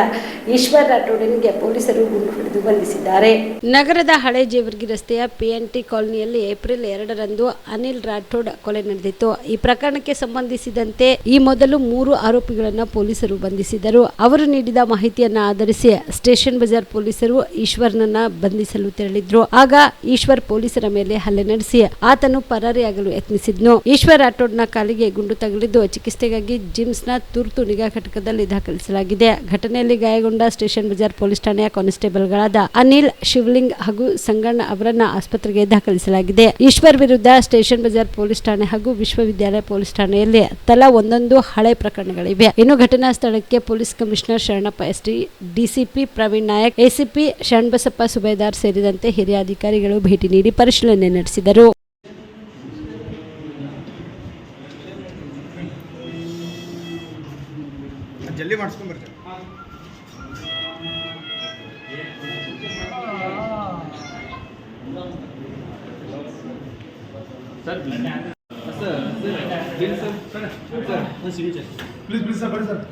ಈಶ್ವರ್ ರಾಠೋಡ್ಗೆ ಪೊಲೀಸರು ಗುಂಡು ಹಿಡಿದು ಬಂಧಿಸಿದ್ದಾರೆ. ನಗರದ ಹಳೆ ಜೇವರ್ಗಿ ರಸ್ತೆಯ ಪಿಎನ್ಟಿ ಕಾಲೋನಿಯಲ್ಲಿ ಏಪ್ರಿಲ್ 2ರಂದು ಅನಿಲ್ ರಾಠೋಡ್ ಕೊಲೆ ನಡೆದಿತ್ತು. ಈ ಪ್ರಕರಣಕ್ಕೆ ಸಂಬಂಧಿಸಿದಂತೆ ಈ ಮೊದಲು 3 ಆರೋಪಿಗಳನ್ನು ಪೊಲೀಸರು ಬಂಧಿಸಿದರು. ಅವರು ನೀಡಿದ ಮಾಹಿತಿಯನ್ನ ಆಧರಿಸಿ ಸ್ಟೇಷನ್ ಬಜಾರ್ ಪೊಲೀಸರು ಈಶ್ವರ್ನನ್ನ ಬಂಧಿಸಲು ತೆರಳಿದ್ರು. ಆಗ ಈಶ್ವರ್ ಪೊಲೀಸರ ಮೇಲೆ ಹಲ್ಲೆ ನಡೆಸಿ ಆತನು ಪರಾರಿಯಾಗಲು ಯತ್ನಿಸಿದ್ನು. ಈಶ್ವರ್ ರಾಠೋಡ್ನ ಕಾಲಿಗೆ ಗುಂಡು ತಗುಲಿದ್ದು ಚಿಕಿತ್ಸೆಗಾಗಿ ಜಿಮ್ಸ್ನ ತುರ್ತು ನಿಗಾ ಘಟಕದಲ್ಲಿ ದಾಖಲಿಸಲಾಗಿದೆ. ಘಟನೆಯಲ್ಲಿ ಗಾಯಗೊಂಡ ಸ್ಟೇಷನ್ ಬಜಾರ್ ಪೊಲೀಸ್ ಠಾಣೆಯ ಕಾನ್ಸ್ಟೇಬಲ್ಗಳಾದ ಅನಿಲ್, ಶಿವಲಿಂಗ್ ಹಾಗೂ ಸಂಗಣ್ಣ ಅವರನ್ನ ಆಸ್ಪತ್ರೆಗೆ ದಾಖಲಿಸಲಾಗಿದೆ. ಈಶ್ವರ್ ವಿರುದ್ಧ ಸ್ಟೇಷನ್ ಬಜಾರ್ ಪೊಲೀಸ್ ಠಾಣೆ ಹಾಗೂ ವಿಶ್ವವಿದ್ಯಾಲಯ ಪೊಲೀಸ್ ಠಾಣೆಯಲ್ಲಿ ತಲಾ ಒಂದೊಂದು ಹಳೆ ಪ್ರಕರಣಗಳಿವೆ. ಇನ್ನು ಘಟನಾ ಸ್ಥಳಕ್ಕೆ police commissioner Sharanappa ST, DCP Praveen Nayak, ACP Sharanabasappa Subedar ಸೇರಿದಂತೆ ಹಿರಿಯ ಅಧಿಕಾರಿಗಳು ಭೇಟಿ ನೀಡಿ ಪರಿಶೀಲನೆ ನಡೆಸಿದರು. ಪ್ಲೀಸ್ ಸರ್, ಬನ್ನಿ ಸರ್.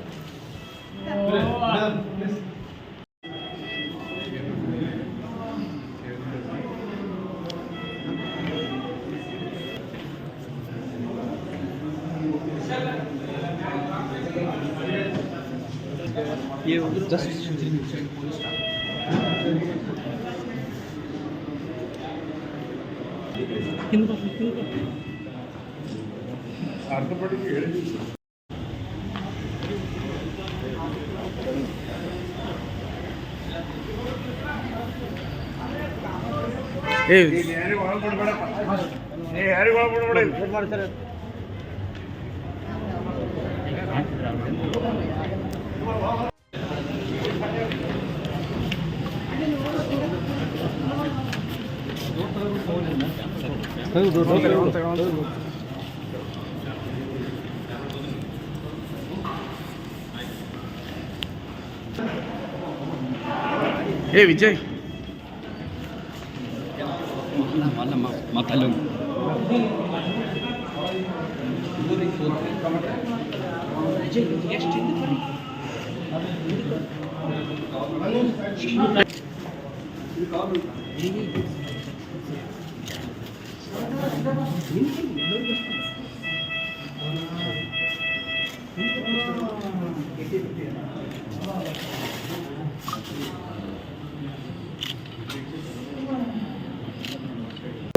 ವಿಜಯ್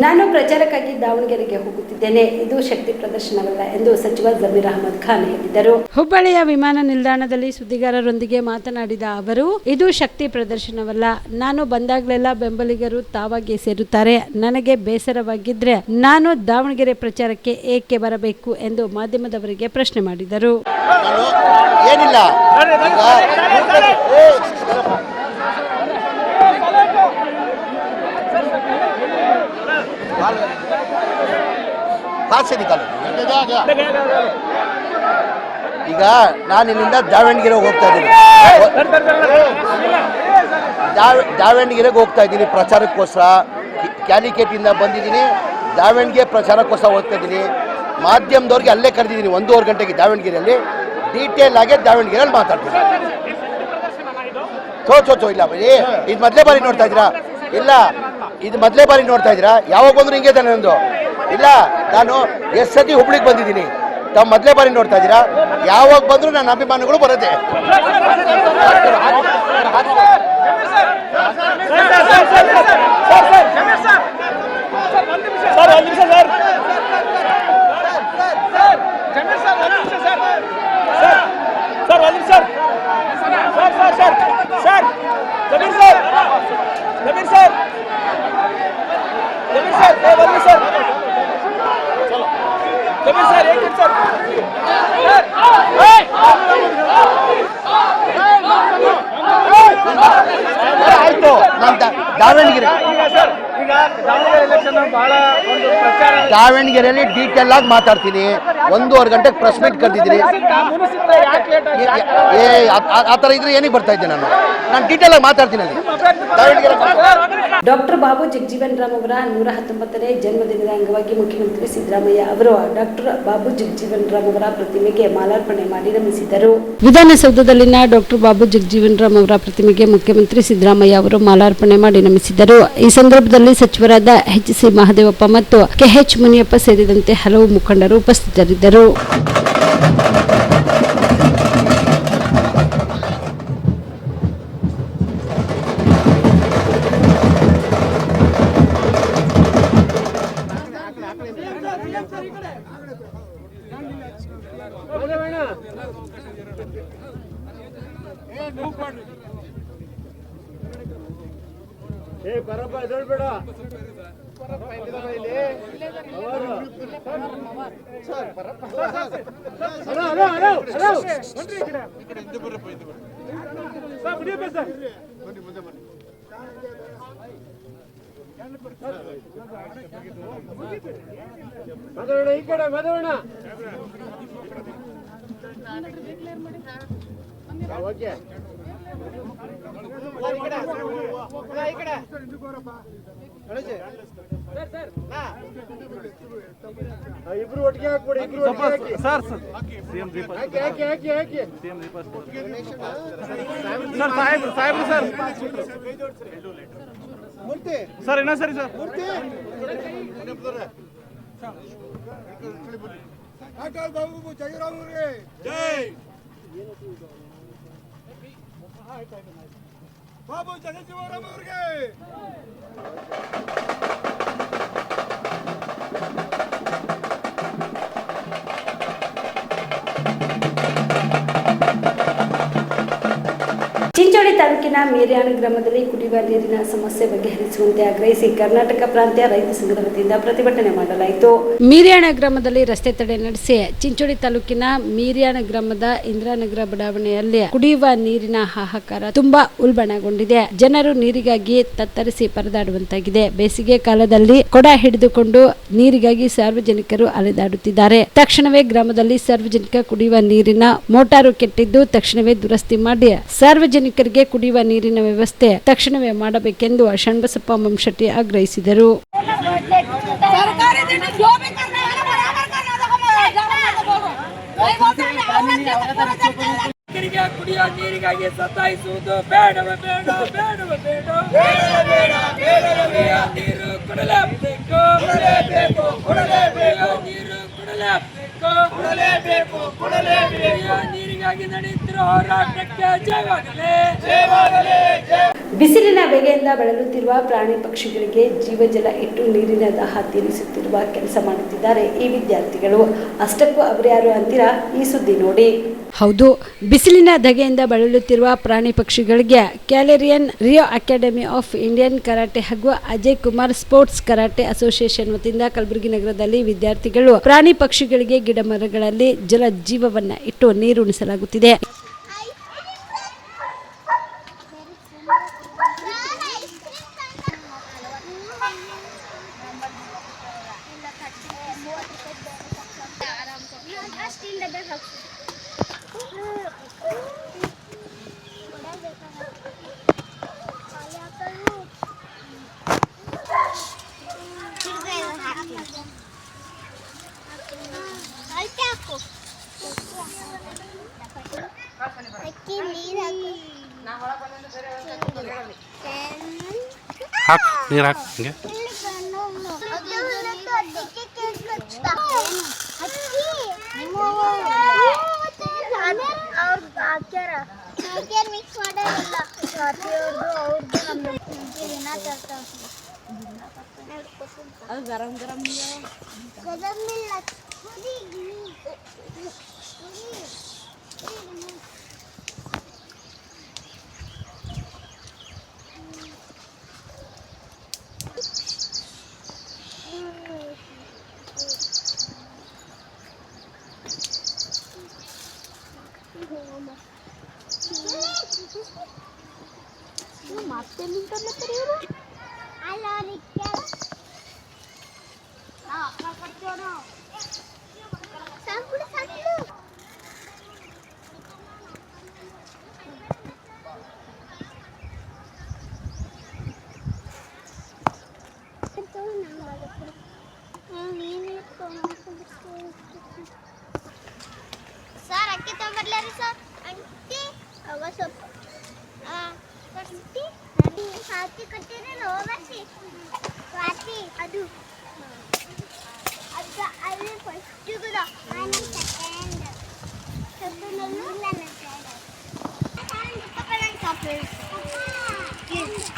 ನಾನು ಪ್ರಚಾರಕ್ಕಾಗಿ ದಾವಣಗೆರೆಗೆ ಹೋಗುತ್ತಿದ್ದೇನೆ. ಇದು ಶಕ್ತಿ ಪ್ರದರ್ಶನವಲ್ಲ ಎಂದು ಸಚಿವ ಜಮೀರ್ ಅಹಮದ್ ಖಾನ್ ಹೇಳಿದರು. ಹುಬ್ಬಳ್ಳಿಯ ವಿಮಾನ ನಿಲ್ದಾಣದಲ್ಲಿ ಸುದ್ದಿಗಾರರೊಂದಿಗೆ ಮಾತನಾಡಿದ ಅವರು, ಇದು ಶಕ್ತಿ ಪ್ರದರ್ಶನವಲ್ಲ. ನಾನು ಬಂದಾಗಲೆಲ್ಲ ಬೆಂಬಲಿಗರು ತಾವಾಗಿ ಸೇರುತ್ತಾರೆ. ನನಗೆ ಬೇಸರವಾಗಿದ್ರೆ ನಾನು ದಾವಣಗೆರೆ ಪ್ರಚಾರಕ್ಕೆ ಏಕೆ ಬರಬೇಕು ಎಂದು ಮಾಧ್ಯಮದವರಿಗೆ ಪ್ರಶ್ನೆ ಮಾಡಿದರು. ಏನಿಲ್ಲ, ಈಗ ನಾನು ಇಲ್ಲಿಂದ ದಾವಣಗೆರೆಗೆ ಹೋಗ್ತಾ ಇದ್ದೀನಿ. ದಾವಣಗೆರೆಗೆ ಹೋಗ್ತಾ ಇದ್ದೀನಿ ಪ್ರಚಾರಕ್ಕೋಸ್ಕರ. ಕ್ಯಾಲಿಕೇಟಿಂದ ಬಂದಿದ್ದೀನಿ, ದಾವಣಗೆರೆ ಪ್ರಚಾರಕ್ಕೋಸ್ಕರ ಹೋಗ್ತಾ ಇದ್ದೀನಿ. ಮಾಧ್ಯಮದವ್ರಿಗೆ ಅಲ್ಲೇ ಕರೆದಿದ್ದೀನಿ 1:30 ಗಂಟೆಗೆ ದಾವಣಗೆರೆಯಲ್ಲಿ. ಡೀಟೇಲ್ ಆಗಿ ದಾವಣಗೆರೆಯಲ್ಲಿ ಮಾತಾಡ್ತೀನಿ. ಇಲ್ಲ ಬರೀ ಇದು ಮೊದಲೇ ಬಾರಿ ನೋಡ್ತಾ ಇದ್ದೀರಾ? ಇಲ್ಲ, ಇದು ಮೊದಲೇ ಬಾರಿ ನೋಡ್ತಾ ಇದ್ದೀರಾ? ಯಾವಾಗ ಬಂದ್ರು ಹಿಂಗೆ ತಾನೆ ನಂದು. ಇಲ್ಲ, ನಾನು ಎಷ್ಟು ಸತಿ ಹುಬ್ಳಿಗೆ ಬಂದಿದ್ದೀನಿ. ತಾವು ಮೊದಲೇ ಬಾರಿ ನೋಡ್ತಾ ಇದ್ದೀರಾ. ಯಾವಾಗ ಬಂದರೂ ನನ್ನ ಅಭಿಮಾನಿಗಳು ಬರುತ್ತೆ. ಆಯ್ತು, ದಾವಣಗೆರೆಯಲ್ಲಿ ಡೀಟೇಲ್ ಆಗಿ ಮಾತಾಡ್ತೀನಿ. 1.5 ಗಂಟೆಗೆ ಪ್ರೆಸ್ ಮೀಟ್ ಕರೆದಿದ್ದೀನಿ. ಆ ಥರ ಇದ್ರೆ ಏನಿಗೆ ಬರ್ತಾ ಇದ್ದೆ ನಾನು ಡೀಟೇಲ್ ಆಗಿ ಮಾತಾಡ್ತೀನಿ ಅಲ್ಲಿ ದಾವಣಗೆರೆ. ಡಾಕ್ಟರ್ ಬಾಬು ಜಗಜೀವನ್ ರಾಮ್ ಅವರ 119ನೇ ಜನ್ಮದಿನದ ಅಂಗವಾಗಿ ಮುಖ್ಯಮಂತ್ರಿ ಸಿದ್ದರಾಮಯ್ಯ ಅವರು ಡಾಕ್ಟರ್ ಬಾಬು ಜಗಜೀವನ್ ರಾಮ್ ಅವರ ಪ್ರತಿಮೆಗೆ ಮಾಲಾರ್ಪಣೆ ಮಾಡಿ ನಮಿಸಿದರು. ವಿಧಾನಸೌಧದಲ್ಲಿನ ಡಾಕ್ಟರ್ ಬಾಬು ಜಗಜೀವನ್ ರಾಮ್ ಅವರ ಪ್ರತಿಮೆಗೆ ಮುಖ್ಯಮಂತ್ರಿ ಸಿದ್ದರಾಮಯ್ಯ ಅವರು ಮಾಲಾರ್ಪಣೆ ಮಾಡಿ ನಮಿಸಿದರು. ಈ ಸಂದರ್ಭದಲ್ಲಿ ಸಚಿವರಾದ ಎಚ್.ಸಿ. ಮಹದೇವಪ್ಪ ಮತ್ತು ಕೆ.ಎಚ್. ಮುನಿಯಪ್ಪ ಸೇರಿದಂತೆ ಹಲವು ಮುಖಂಡರು ಉಪಸ್ಥಿತರಿದ್ದರು. ಇಬ್ರು ಒಟ್ಟಿಗೆ ಹಾಕ್ಬಿಡಿ. ಸರ್ ಇನ್ನೂ ಸರಿ ಸರ್ ಬಾಬು ಜಯರಾಮ್ ಅವರಿಗೆ ಜೈ. ಬಾಬು ಜಗಜೀವನ್ ಅವರಿಗೆ ಚಿಂಚೋಳಿ ತಾಲೂಕಿನ ಮೀರ್ಯಾಣ ಗ್ರಾಮದಲ್ಲಿ ಕುಡಿಯುವ ನೀರಿನ ಸಮಸ್ಯೆ ಬಗೆಹರಿಸುವಂತೆ ಆಗ್ರಹಿಸಿ ಕರ್ನಾಟಕ ಪ್ರಾಂತ್ಯ ರೈತ ಸಂಘದ ವತಿಯಿಂದ ಪ್ರತಿಭಟನೆ ಮಾಡಲಾಯಿತು. ಮೀರ್ಯಾಣ ಗ್ರಾಮದಲ್ಲಿ ರಸ್ತೆ ತಡೆ ನಡೆಸಿ ಚಿಂಚೋಳಿ ತಾಲೂಕಿನ ಮೀರ್ಯಾಣ ಗ್ರಾಮದ ಇಂದ್ರಾನಗರ ಬಡಾವಣೆಯಲ್ಲಿ ಕುಡಿಯುವ ನೀರಿನ ಹಾಹಾಕಾರ ತುಂಬಾ ಉಲ್ಬಣಗೊಂಡಿದೆ. ಜನರು ನೀರಿಗಾಗಿ ತತ್ತರಿಸಿ ಪರದಾಡುವಂತಾಗಿದೆ. ಬೇಸಿಗೆ ಕಾಲದಲ್ಲಿ ಕೊಡ ಹಿಡಿದುಕೊಂಡು ನೀರಿಗಾಗಿ ಸಾರ್ವಜನಿಕರು ಅಲೆದಾಡುತ್ತಿದ್ದಾರೆ. ತಕ್ಷಣವೇ ಗ್ರಾಮದಲ್ಲಿ ಸಾರ್ವಜನಿಕ ಕುಡಿಯುವ ನೀರಿನ ಮೋಟಾರು ಕೆಟ್ಟಿದ್ದು ತಕ್ಷಣವೇ ದುರಸ್ತಿ ಮಾಡಿ ಸಾರ್ವಜನಿಕರಿಗೆ ಕುಡಿಯುವ ನೀರಿನ ವ್ಯವಸ್ಥೆ ತಕ್ಷಣವೇ ಮಾಡಬೇಕೆಂದು ಶಣ್ಬಸಪ್ಪ ಮಂಶೆಟ್ಟಿ ಆಗ್ರಹಿಸಿದರು. ಕುಡಿಯುವ ನೀರಿಗಾಗಿ ಸತಾಯಿಸುವುದು ಬೇಡವೇ ಬೇಡ, ಬೇಡವೇ ಬೇಡ, ನೀರು ಕೊಡಲೇಬೇಕು, ನೀರು ಕೊಡಲೇಬೇಕು, ನೀರಿಗಾಗಿ ನಡೆಯುತ್ತಿರುವ ಹೋರಾಟಕ್ಕೆ ಜಯವಾಗಲಿ. ಬಿಸಿಲಿನ ಬೇಗೆಯಿಂದ ಬಳಲುತ್ತಿರುವ ಪ್ರಾಣಿ ಪಕ್ಷಿಗಳಿಗೆ ಜೀವಜಲ ಇಟ್ಟು ನೀರಿನ ದಾಹ ತೀರಿಸುತ್ತಿರುವ ಕೆಲಸ ಮಾಡುತ್ತಿದ್ದಾರೆ ಈ ವಿದ್ಯಾರ್ಥಿಗಳು. ಅಷ್ಟಕ್ಕೂ ಅವರ್ಯಾರು ಅಂತೀರಾ? ಈ ಸುದ್ದಿ ನೋಡಿ. ಹೌದು, ಬಿಸಿಲಿನ ಧಗೆಯಿಂದ ಬಳಲುತ್ತಿರುವ ಪ್ರಾಣಿ ಪಕ್ಷಿಗಳಿಗೆ ಕ್ಯಾಲೇರಿಯನ್ ರಿಯೋ ಅಕಾಡೆಮಿ ಆಫ್ ಇಂಡಿಯನ್ ಕರಾಟೆ ಹಾಗೂ Ajay Kumar sports karate association ವತಿಯಿಂದ ಕಲಬುರಗಿ ನಗರದಲ್ಲಿ ವಿದ್ಯಾರ್ಥಿಗಳು ಪ್ರಾಣಿ ಪಕ್ಷಿಗಳಿಗೆ ಗಿಡ ಮರಗಳಲ್ಲಿ ಜಲ ಜೀವವನ್ನ ಇಟ್ಟು ನೀರುಣಿಸಲಾಗುತ್ತಿದೆ. ನೀರು ಹಾಕಿ ಹಿಂಗೆ ಗರಂ ಗರಂ ಮತ್ತೆ ಸರ್ ಅಕ್ಕಿ ತಗೊಂಡ್ಬರ್ಲಾರಿ ಸರ್ ಅಂಟಿ ಅವ ಸೊಪ್ಪು ಹಾಕಿ ಕೊಟ್ಟಿರಲ್ಲ ಹೋಗಿ ಸ್ವಾತಿ ಅದು ಅದು ಅಲ್ಲಿ ಫಸ್ಟ್ ಗುದ ನಾನು ಸೆಕೆಂಡ್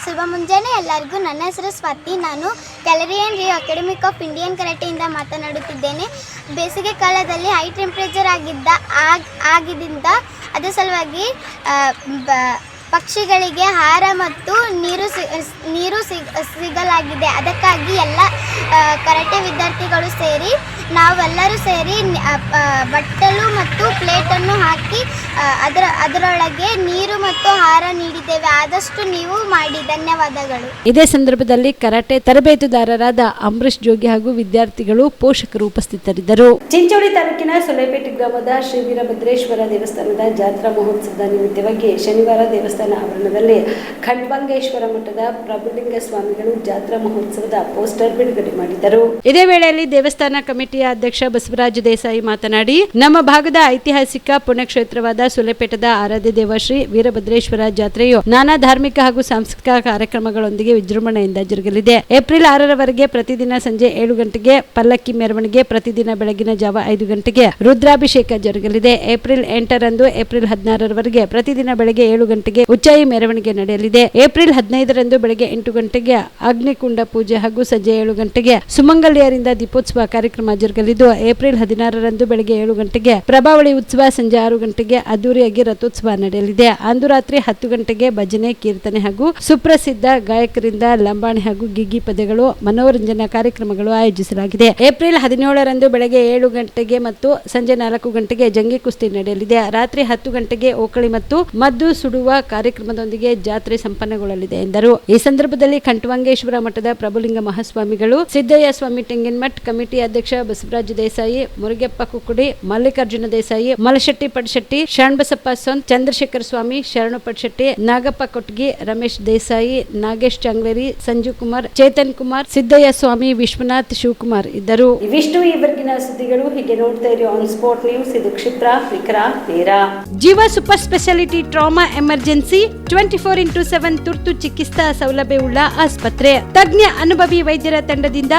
ಶುಭ ಮುಂಜಾನೆ ಎಲ್ಲರಿಗೂ. ನನ್ನ ಹೆಸರು ಸ್ವಾತಿ. ನಾನು ಕ್ಯಾಲರಿಯನ್ ರಿಯೋ ಅಕಾಡೆಮಿಕ್ ಆಫ್ ಇಂಡಿಯನ್ ಕರಾಟೆಯಿಂದ ಮಾತನಾಡುತ್ತಿದ್ದೇನೆ. ಬೇಸಿಗೆ ಕಾಲದಲ್ಲಿ ಹೈ ಟೆಂಪ್ರೇಚರ್ ಆಗಿದ್ದರಿಂದ ಅದರ ಸಲುವಾಗಿ ಪಕ್ಷಿಗಳಿಗೆ ಆಹಾರ ಮತ್ತು ನೀರು ಸಿಗಲಾಗಿದೆ. ಅದಕ್ಕಾಗಿ ಎಲ್ಲ ಕರಾಟೆ ವಿದ್ಯಾರ್ಥಿಗಳು ಸೇರಿ ನಾವೆಲ್ಲರೂ ಸೇರಿ ಬಟ್ಟಲು ಮತ್ತು ಪ್ಲೇಟನ್ನು ಹಾಕಿ ಅದರೊಳಗೆ ನೀರು ಮತ್ತು ಆಹಾರ ನೀಡಿದ್ದೇವೆ. ಆದಷ್ಟು ನೀವು ಮಾಡಿ. ಧನ್ಯವಾದಗಳು. ಇದೇ ಸಂದರ್ಭದಲ್ಲಿ ಕರಾಟೆ ತರಬೇತುದಾರರಾದ ಅಂಬರೀಶ್ ಜೋಗಿ ಹಾಗೂ ವಿದ್ಯಾರ್ಥಿಗಳು ಪೋಷಕರು ಉಪಸ್ಥಿತರಿದ್ದರು. ಚಿಂಚೋಳಿ ತಾಲೂಕಿನ ಸುಲೇಪೇಟೆ ಗ್ರಾಮದ ಶ್ರೀ ವೀರಭದ್ರೇಶ್ವರ ದೇವಸ್ಥಾನದ ಜಾತ್ರಾ ಮಹೋತ್ಸವದ ನಿಮಿತ್ತವಾಗಿ ಶನಿವಾರ ದೇವಸ್ಥಾನ ಆವರಣದಲ್ಲಿ ಖಂಡ್ವಂಗೇಶ್ವರ ಮಠದ ಪ್ರಭುಲಿಂಗ ಸ್ವಾಮಿಗಳು ಜಾತ್ರಾ ಮಹೋತ್ಸವದ ಪೋಸ್ಟರ್ ಬಿಡುಗಡೆ ಮಾಡಿದರು. ಇದೇ ವೇಳೆಯಲ್ಲಿ ದೇವಸ್ಥಾನ ಕಮಿಟಿಯ ಅಧ್ಯಕ್ಷ ಬಸವರಾಜ ದೇಸಾಯಿ ಮಾತನಾಡಿ, ನಮ್ಮ ಭಾಗದ ಐತಿಹಾಸಿಕ ಪುಣ್ಯಕ್ಷೇತ್ರವಾದ ಸುಲೇಪೇಟದ ಆರಾಧ್ಯ ದೇವ ಶ್ರೀ ವೀರಭದ್ರೇಶ್ವರ ಜಾತ್ರೆಯು ನಾನಾ ಧಾರ್ಮಿಕ ಹಾಗೂ ಸಾಂಸ್ಕೃತಿಕ ಕಾರ್ಯಕ್ರಮಗಳೊಂದಿಗೆ ವಿಜೃಂಭಣೆಯಿಂದ ಜರುಗಲಿದೆ. ಏಪ್ರಿಲ್ 6ರವರೆಗೆ ಪ್ರತಿದಿನ ಸಂಜೆ 7 ಗಂಟೆಗೆ ಪಲ್ಲಕ್ಕಿ ಮೆರವಣಿಗೆ, ಪ್ರತಿದಿನ ಬೆಳಗಿನ ಜಾವ 5 ಗಂಟೆಗೆ ರುದ್ರಾಭಿಷೇಕ ಜರುಗಲಿದೆ. ಏಪ್ರಿಲ್ 8ರಂದು ಏಪ್ರಿಲ್ 16ರವರೆಗೆ ಪ್ರತಿದಿನ ಬೆಳಗ್ಗೆ 7 ಗಂಟೆಗೆ ಉಚ್ಚಾಯಿ ಮೆರವಣಿಗೆ ನಡೆಯಲಿದೆ. ಏಪ್ರಿಲ್ 15ರಂದು ಬೆಳಗ್ಗೆ 8 ಗಂಟೆಗೆ ಅಗ್ನಿಕುಂಡ ಪೂಜೆ ಹಾಗೂ ಸಂಜೆ 7 ಗಂಟೆಗೆ ಸುಮಂಗಲಿಯರಿಂದ ದೀಪೋತ್ಸವ ಕಾರ್ಯಕ್ರಮ ಜರುಗಲಿದ್ದು, ಏಪ್ರಿಲ್ 16ರಂದು ಬೆಳಗ್ಗೆ 7 ಗಂಟೆಗೆ ಪ್ರಭಾವಳಿ ಉತ್ಸವ, ಸಂಜೆ 6 ಗಂಟೆಗೆ ಅದ್ದೂರಿಯಾಗಿ ರಥೋತ್ಸವ ನಡೆಯಲಿದೆ. ಅಂದು ರಾತ್ರಿ 10 ಗಂಟೆಗೆ ಭಜನೆ, ಕೀರ್ತನೆ ಹಾಗೂ ಸುಪ್ರಸಿದ್ಧ ಗಾಯಕರಿಂದ ಲಂಬಾಣಿ ಹಾಗೂ ಗಿಗ್ಗಿ ಪದ್ಯಗಳು, ಮನೋರಂಜನಾ ಕಾರ್ಯಕ್ರಮಗಳು ಆಯೋಜಿಸಲಾಗಿದೆ. ಏಪ್ರಿಲ್ 17ರಂದು ಬೆಳಗ್ಗೆ 7 ಗಂಟೆಗೆ ಮತ್ತು ಸಂಜೆ 4 ಗಂಟೆಗೆ ಜಂಗಿ ಕುಸ್ತಿ ನಡೆಯಲಿದೆ. ರಾತ್ರಿ 10 ಗಂಟೆಗೆ ಓಕಳಿ ಮತ್ತು ಮದ್ದು ಸುಡುವ ಕಾರ್ಯಕ್ರಮದೊಂದಿಗೆ ಜಾತ್ರೆ ಸಂಪನ್ನಗೊಳ್ಳಲಿದೆ ಎಂದರು. ಈ ಸಂದರ್ಭದಲ್ಲಿ ಖಂಡ್ವಂಗೇಶ್ವರ ಮಠದ ಪ್ರಭುಲಿಂಗ ಮಹಾಸ್ವಾಮಿಗಳು, ಸಿದ್ದಯ್ಯ ಸ್ವಾಮಿ ಟೆಂಗಿನಮಠ್ ಕಮಿಟಿ ಅಧ್ಯಕ್ಷ ಬಸವರಾಜ ದೇಸಾಯಿ, ಮುರುಗೆಪ್ಪ ಕುಕ್ಕುಡಿ, ಮಲ್ಲಿಕಾರ್ಜುನ ದೇಸಾಯಿ, ಮಲಶೆಟ್ಟಿ ಪಡ್ಶೆಟ್ಟಿ, ಶರಣಬಸಪ್ಪ ಸೊಂತ್, ಚಂದ್ರಶೇಖರ ಸ್ವಾಮಿ, ಶರಣು ಪಡ್ಶೆಟ್ಟಿ, ನಾಗಪ್ಪ ಕೊಟ್ಗಿ, ರಮೇಶ್ ದೇಸಾಯಿ, ನಾಗೇಶ್ ಚಾಂಗ್ಲೇರಿ, ಸಂಜೀವ್ ಕುಮಾರ್, ಚೇತನ್ ಕುಮಾರ್, ಸಿದ್ದಯ್ಯ ಸ್ವಾಮಿ, ವಿಶ್ವನಾಥ್, ಶಿವಕುಮಾರ್ ಇದ್ದರು. ಇವಿಷ್ಟು ಈವರೆಗಿನ ಸುದ್ದಿಗಳು. ಹೀಗೆ ನೋಡ್ತಾ ಇರಿ ಆನ್ ಸ್ಪಾಟ್ ನ್ಯೂಸ್. ಇದು ಕ್ಷಿಪ್ರ, ನಿಖರ, ನೇರ. ಜೀವ super speciality trauma emergency 24x7 ತುರ್ತು ಚಿಕಿತ್ಸಾ ಸೌಲಭ್ಯವುಳ್ಳ ಆಸ್ಪತ್ರೆ. ತಜ್ಞ ಅನುಭವಿ ವೈದ್ಯರ ತಂಡದಿಂದ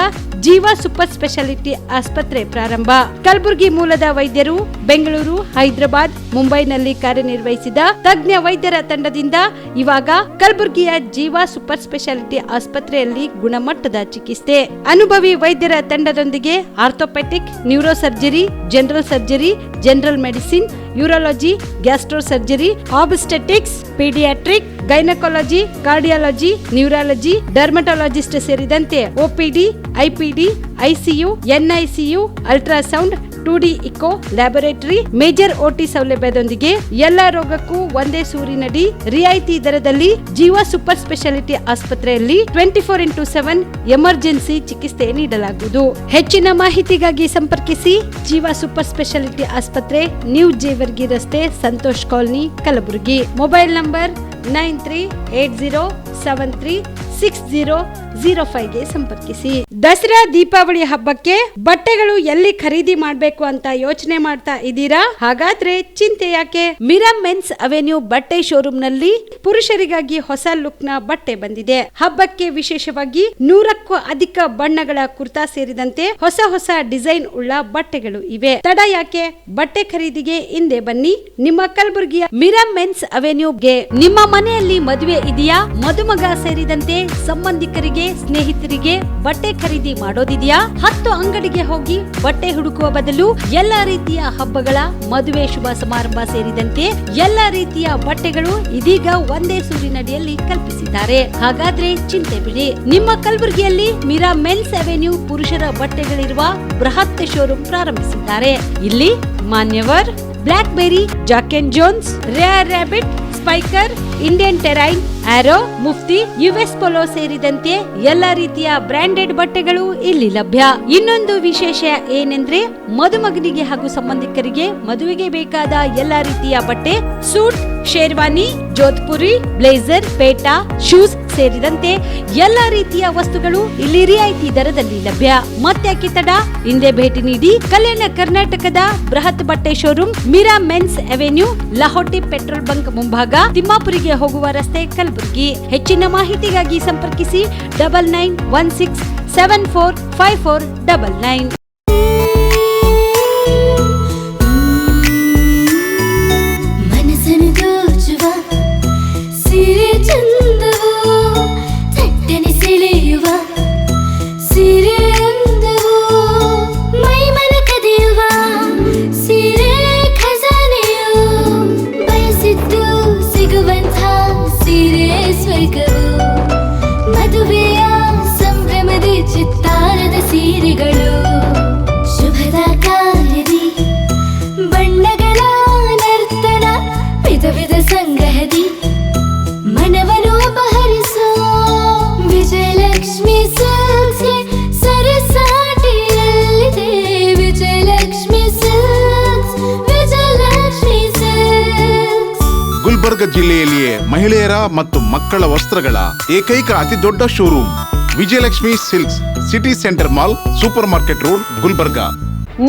ಜೀವ ಸೂಪರ್ ಸ್ಪೆಷಾಲಿಟಿ ಆಸ್ಪತ್ರೆ ಪ್ರಾರಂಭ. ಕಲಬುರಗಿ ಮೂಲದ ವೈದ್ಯರು ಬೆಂಗಳೂರು, ಹೈದರಾಬಾದ್, ಮುಂಬೈನಲ್ಲಿ ಕಾರ್ಯನಿರ್ವಹಿಸಿದ ತಜ್ಞ ವೈದ್ಯರ ತಂಡದಿಂದ ಇವಾಗ ಕಲಬುರಗಿಯ ಜೀವ ಸೂಪರ್ ಸ್ಪೆಷಾಲಿಟಿ ಆಸ್ಪತ್ರೆಯಲ್ಲಿ ಗುಣಮಟ್ಟದ ಚಿಕಿತ್ಸೆ. ಅನುಭವಿ ವೈದ್ಯರ ತಂಡದೊಂದಿಗೆ orthopaedic, neuro surgery, general surgery, general medicine, urology, gastro surgery, obstetrics, paediatric, gynaecology, cardiology, neurology, dermatologist ಸೇರಿದಂತೆ OPD, IPD, ICU, NICU, ultrasound, 2D echo, laboratory, major OT ಸೌಲಭ್ಯದೊಂದಿಗೆ ಎಲ್ಲಾ ರೋಗಕ್ಕೂ ಒಂದೇ ಸೂರಿನಡಿ ರಿಯಾಯಿತಿ ದರದಲ್ಲಿ ಜೀವ ಸೂಪರ್ ಸ್ಪೆಷಾಲಿಟಿ ಆಸ್ಪತ್ರೆಯಲ್ಲಿ 24x7 ಎಮರ್ಜೆನ್ಸಿ ಚಿಕಿತ್ಸೆ ನೀಡಲಾಗುವುದು. ಹೆಚ್ಚಿನ ಮಾಹಿತಿಗಾಗಿ ಸಂಪರ್ಕಿಸಿ ಜೀವ ಸೂಪರ್ ಸ್ಪೆಷಾಲಿಟಿ ಆಸ್ಪತ್ರೆ, ನ್ಯೂ ಜೇವರ್ಗಿ ರಸ್ತೆ, Santosh colony, Kalaburagi. Mobile number 93807360 05ಗೆ ಸಂಪರ್ಕಿಸಿ. ದಸರಾ ದೀಪಾವಳಿ ಹಬ್ಬಕ್ಕೆ ಬಟ್ಟೆಗಳು ಎಲ್ಲಿ ಖರೀದಿ ಮಾಡಬೇಕು ಅಂತ ಯೋಚನೆ ಮಾಡ್ತಾ ಇದ್ದೀರಾ? ಹಾಗಾದ್ರೆ ಚಿಂತೆ ಯಾಕೆ? ಮಿರಾ ಮೆನ್ಸ್ ಅವೆನ್ಯೂ ಬಟ್ಟೆ ಶೋರೂಮ್ ನಲ್ಲಿ ಪುರುಷರಿಗಾಗಿ ಹೊಸ ಲುಕ್ ನ ಬಟ್ಟೆ ಬಂದಿದೆ. ಹಬ್ಬಕ್ಕೆ ವಿಶೇಷವಾಗಿ 100ಕ್ಕೂ ಅಧಿಕ ಬಣ್ಣಗಳ ಕುರ್ತಾ ಸೇರಿದಂತೆ ಹೊಸ ಹೊಸ ಡಿಸೈನ್ ಉಳ್ಳ ಬಟ್ಟೆಗಳು ಇವೆ. ತಡ ಯಾಕೆ? ಬಟ್ಟೆ ಖರೀದಿಗೆ ಹಿಂದೆ ಬನ್ನಿ. ನಿಮ್ಮ ಕಲಬುರಗಿಯ ಮಿರಾ ಮೆನ್ಸ್ ಅವೆನ್ಯೂಗೆ. ನಿಮ್ಮ ಮನೆಯಲ್ಲಿ ಮದುವೆ ಇದೆಯಾ? ಮದುಮಗ ಸೇರಿದಂತೆ ಸಂಬಂಧಿಕರಿಗೆ, ಸ್ನೇಹಿತರಿಗೆ ಬಟ್ಟೆ ಖರೀದಿ ಮಾಡೋದಿದೆಯಾ? 10 ಅಂಗಡಿಗೆ ಹೋಗಿ ಬಟ್ಟೆ ಹುಡುಕುವ ಬದಲು ಎಲ್ಲಾ ರೀತಿಯ ಹಬ್ಬಗಳ, ಮದುವೆ, ಶುಭ ಸಮಾರಂಭ ಸೇರಿದಂತೆ ಎಲ್ಲಾ ರೀತಿಯ ಬಟ್ಟೆಗಳು ಇದೀಗ ಒಂದೇ ಸೂರಿನಡಿಯಲ್ಲಿ ಕಲ್ಪಿಸಿದ್ದಾರೆ. ಹಾಗಾದ್ರೆ ಚಿಂತೆ ಬಿಡಿ. ನಿಮ್ಮ ಕಲಬುರಗಿಯಲ್ಲಿ ಮಿರಾ ಮೆನ್ಸ್ ಅವೆನ್ಯೂ ಪುರುಷರ ಬಟ್ಟೆಗಳಿರುವ ಬೃಹತ್ ಶೋರೂಮ್ ಪ್ರಾರಂಭಿಸಿದ್ದಾರೆ. ಇಲ್ಲಿ Manyavar, Blackberry, Jack and Jones, Rare Rabbit, Spykar, Indian Terrain, Arrow, Mufti, US Polo ಸೇರಿದಂತೆ ಎಲ್ಲ ರೀತಿಯ ಬ್ರಾಂಡೆಡ್ ಬಟ್ಟೆಗಳು ಇಲ್ಲಿ ಲಭ್ಯ. ಇನ್ನೊಂದು ವಿಶೇಷ ಏನೆಂದ್ರೆ ಮದುಮಗನಿಗೆ ಹಾಗೂ ಸಂಬಂಧಿಕರಿಗೆ ಮದುವೆಗೆ ಬೇಕಾದ ಎಲ್ಲ ರೀತಿಯ ಬಟ್ಟೆ, ಸೂಟ್, ಶೇರ್ವಾನಿ, ಜೋಧ್ಪುರಿ, ಬ್ಲೇಸರ್, ಪೇಟಾ, ಶೂಸ್ ಸೇರಿದಂತೆ ಎಲ್ಲ ರೀತಿಯ ವಸ್ತುಗಳು ಇಲ್ಲಿ ರಿಯಾಯಿತಿ ದರದಲ್ಲಿ ಲಭ್ಯ. ಮತ್ತೆ ತಡ, ಹಿಂದೆ ಭೇಟಿ ನೀಡಿ. ಕಲ್ಯಾಣ ಕರ್ನಾಟಕದ ಬೃಹತ್ ಬಟ್ಟೆ showroom Mira men's avenue, Lahoti petrol bunk ಮುಂಭಾಗ, ತಿಮ್ಮಾಪುರಿಗೆ ಹೋಗುವ ರಸ್ತೆ, ಕಲಬುರಗಿ. ಹೆಚ್ಚಿನ ಮಾಹಿತಿಗಾಗಿ ಸಂಪರ್ಕಿಸಿ 9916745499. ಮದುವೆಯ ಸಂಭ್ರಮದ ಚಿತ್ತಾರದ ಸೀರೆಗಳು, ಶುಭದ ಕಾರ್ಯದಿ ಬಣ್ಣಗಳ ನರ್ತನ, ವಿಧ ವಿಧ ಸಂಗ್ರಹದಿ ಮನವನ್ನು ಅಪಹರಿಸೋ ವಿಜಯಲಕ್ಷ್ಮಿ ಸಿಲ್ಕ್ಸ್ಗೆ ಸರಸಾಟಿಯಲ್ಲಿದೆ. Vijayalakshmi Silks, Vijayalakshmi Silks. ಗುಲ್ಬರ್ಗ ಜಿಲ್ಲೆಯಲ್ಲಿಯೇ ಮಹಿಳೆಯರ ಮತ್ತು ಮಕ್ಕಳ ವಸ್ತ್ರಗಳ ಏಕೈಕ ಅತಿ ದೊಡ್ಡ showroom Vijayalakshmi Silks, city centre mall, super market road, Gulbarga.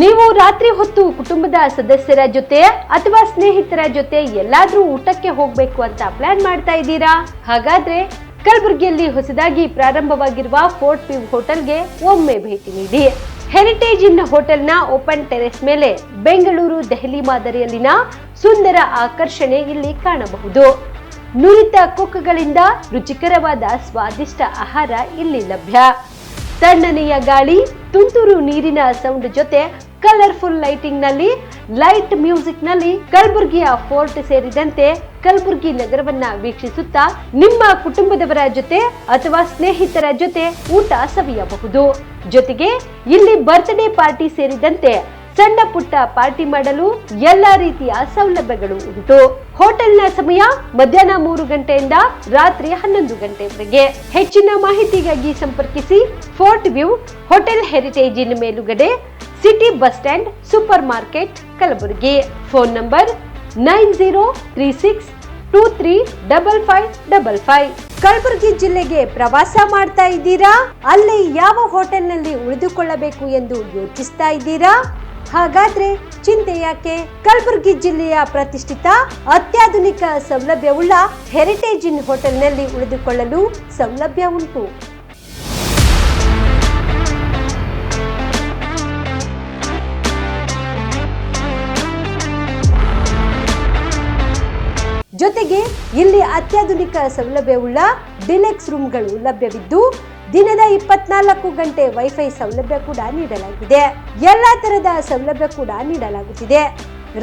ನೀವು ರಾತ್ರಿ ಹೊತ್ತು ಕುಟುಂಬದ ಸದಸ್ಯರ ಜೊತೆ ಅಥವಾ ಸ್ನೇಹಿತರ ಜೊತೆ ಎಲ್ಲಾದ್ರೂ ಊಟಕ್ಕೆ ಹೋಗ್ಬೇಕು ಅಂತ ಪ್ಲಾನ್ ಮಾಡ್ತಾ ಇದ್ದೀರಾ? ಹಾಗಾದ್ರೆ ಕಲಬುರಗಿಯಲ್ಲಿ ಹೊಸದಾಗಿ ಪ್ರಾರಂಭವಾಗಿರುವ ಫೋರ್ಟ್ ವ್ಯೂ ಹೋಟೆಲ್ಗೆ ಒಮ್ಮೆ ಭೇಟಿ ನೀಡಿ. ಹೆರಿಟೇಜ್ ಇನ್ ಹೋಟೆಲ್ನ ಓಪನ್ ಟೆರೆಸ್ ಮೇಲೆ ಬೆಂಗಳೂರು, ದೆಹಲಿ ಮಾದರಿಯಲ್ಲಿನ ಸುಂದರ ಆಕರ್ಷಣೆ ಇಲ್ಲಿ ಕಾಣಬಹುದು. ನುರಿತ ಕುಕ್ಗಳಿಂದ ರುಚಿಕರವಾದ ಸ್ವಾದಿಷ್ಟ ಆಹಾರ ಇಲ್ಲಿ ಲಭ್ಯ. ತಣ್ಣನೆಯ ಗಾಳಿ, ತುಂತುರು ನೀರಿನ ಸೌಂಡ್ ಜೊತೆ ಕಲರ್ಫುಲ್ ಲೈಟಿಂಗ್ ನಲ್ಲಿ, ಲೈಟ್ ಮ್ಯೂಸಿಕ್ ನಲ್ಲಿ ಕಲಬುರಗಿಯ ಫೋರ್ಟ್ ಸೇರಿದಂತೆ ಕಲಬುರಗಿ ನಗರವನ್ನ ವೀಕ್ಷಿಸುತ್ತಾ ನಿಮ್ಮ ಕುಟುಂಬದವರ ಜೊತೆ ಅಥವಾ ಸ್ನೇಹಿತರ ಜೊತೆ ಊಟ ಸವಿಯಬಹುದು. ಜೊತೆಗೆ ಇಲ್ಲಿ ಬರ್ತ್ಡೇ ಪಾರ್ಟಿ ಸೇರಿದಂತೆ ಸಣ್ಣ ಪುಟ್ಟ ಪಾರ್ಟಿ ಮಾಡಲು ಎಲ್ಲಾ ರೀತಿಯ ಸೌಲಭ್ಯಗಳು ಉಂಟು. ಹೋಟೆಲ್ನ ಸಮಯ ಮಧ್ಯಾಹ್ನ 3 ಗಂಟೆಯಿಂದ ರಾತ್ರಿ 11 ಗಂಟೆವರೆಗೆ. ಹೆಚ್ಚಿನ ಮಾಹಿತಿಗಾಗಿ ಸಂಪರ್ಕಿಸಿ ಫೋರ್ಟ್ ವ್ಯೂ ಹೋಟೆಲ್, ಹೆರಿಟೇಜ್ ಇನ್ ಮೇಲುಗಡೆ, city bus stand, super market, Kalaburagi. Phone number 9036235555. Kalaburagi ಜಿಲ್ಲೆಗೆ ಪ್ರವಾಸ ಮಾಡ್ತಾ ಇದ್ದೀರಾ? ಅಲ್ಲಿ ಯಾವ ಹೋಟೆಲ್ನಲ್ಲಿ ಉಳಿದುಕೊಳ್ಳಬೇಕು ಎಂದು ಯೋಚಿಸ್ತಾ ಇದ್ದೀರಾ? ಹಾಗಾದ್ರೆ ಚಿಂತೆ ಯಾಕೆ? ಕಲಬುರಗಿ ಜಿಲ್ಲೆಯ ಪ್ರತಿಷ್ಠಿತ ಅತ್ಯಾಧುನಿಕ ಸೌಲಭ್ಯವುಳ್ಳ ಹೆರಿಟೇಜ್ ಇನ್ ಹೋಟೆಲ್ನಲ್ಲಿ ಉಳಿದುಕೊಳ್ಳಲು ಸೌಲಭ್ಯ ಉಂಟು. ಜೊತೆಗೆ ಇಲ್ಲಿ ಅತ್ಯಾಧುನಿಕ ಸೌಲಭ್ಯವುಳ್ಳ ಡಿಲೆಕ್ಸ್ ರೂಮ್ಗಳು ಲಭ್ಯವಿದ್ದು ದಿನದ 24 ಗಂಟೆ ವೈಫೈ ಸೌಲಭ್ಯ ಕೂಡ ನೀಡಲಾಗಿದೆ. ಎಲ್ಲಾ ತರದ ಸೌಲಭ್ಯ ಕೂಡ ನೀಡಲಾಗುತ್ತಿದೆ.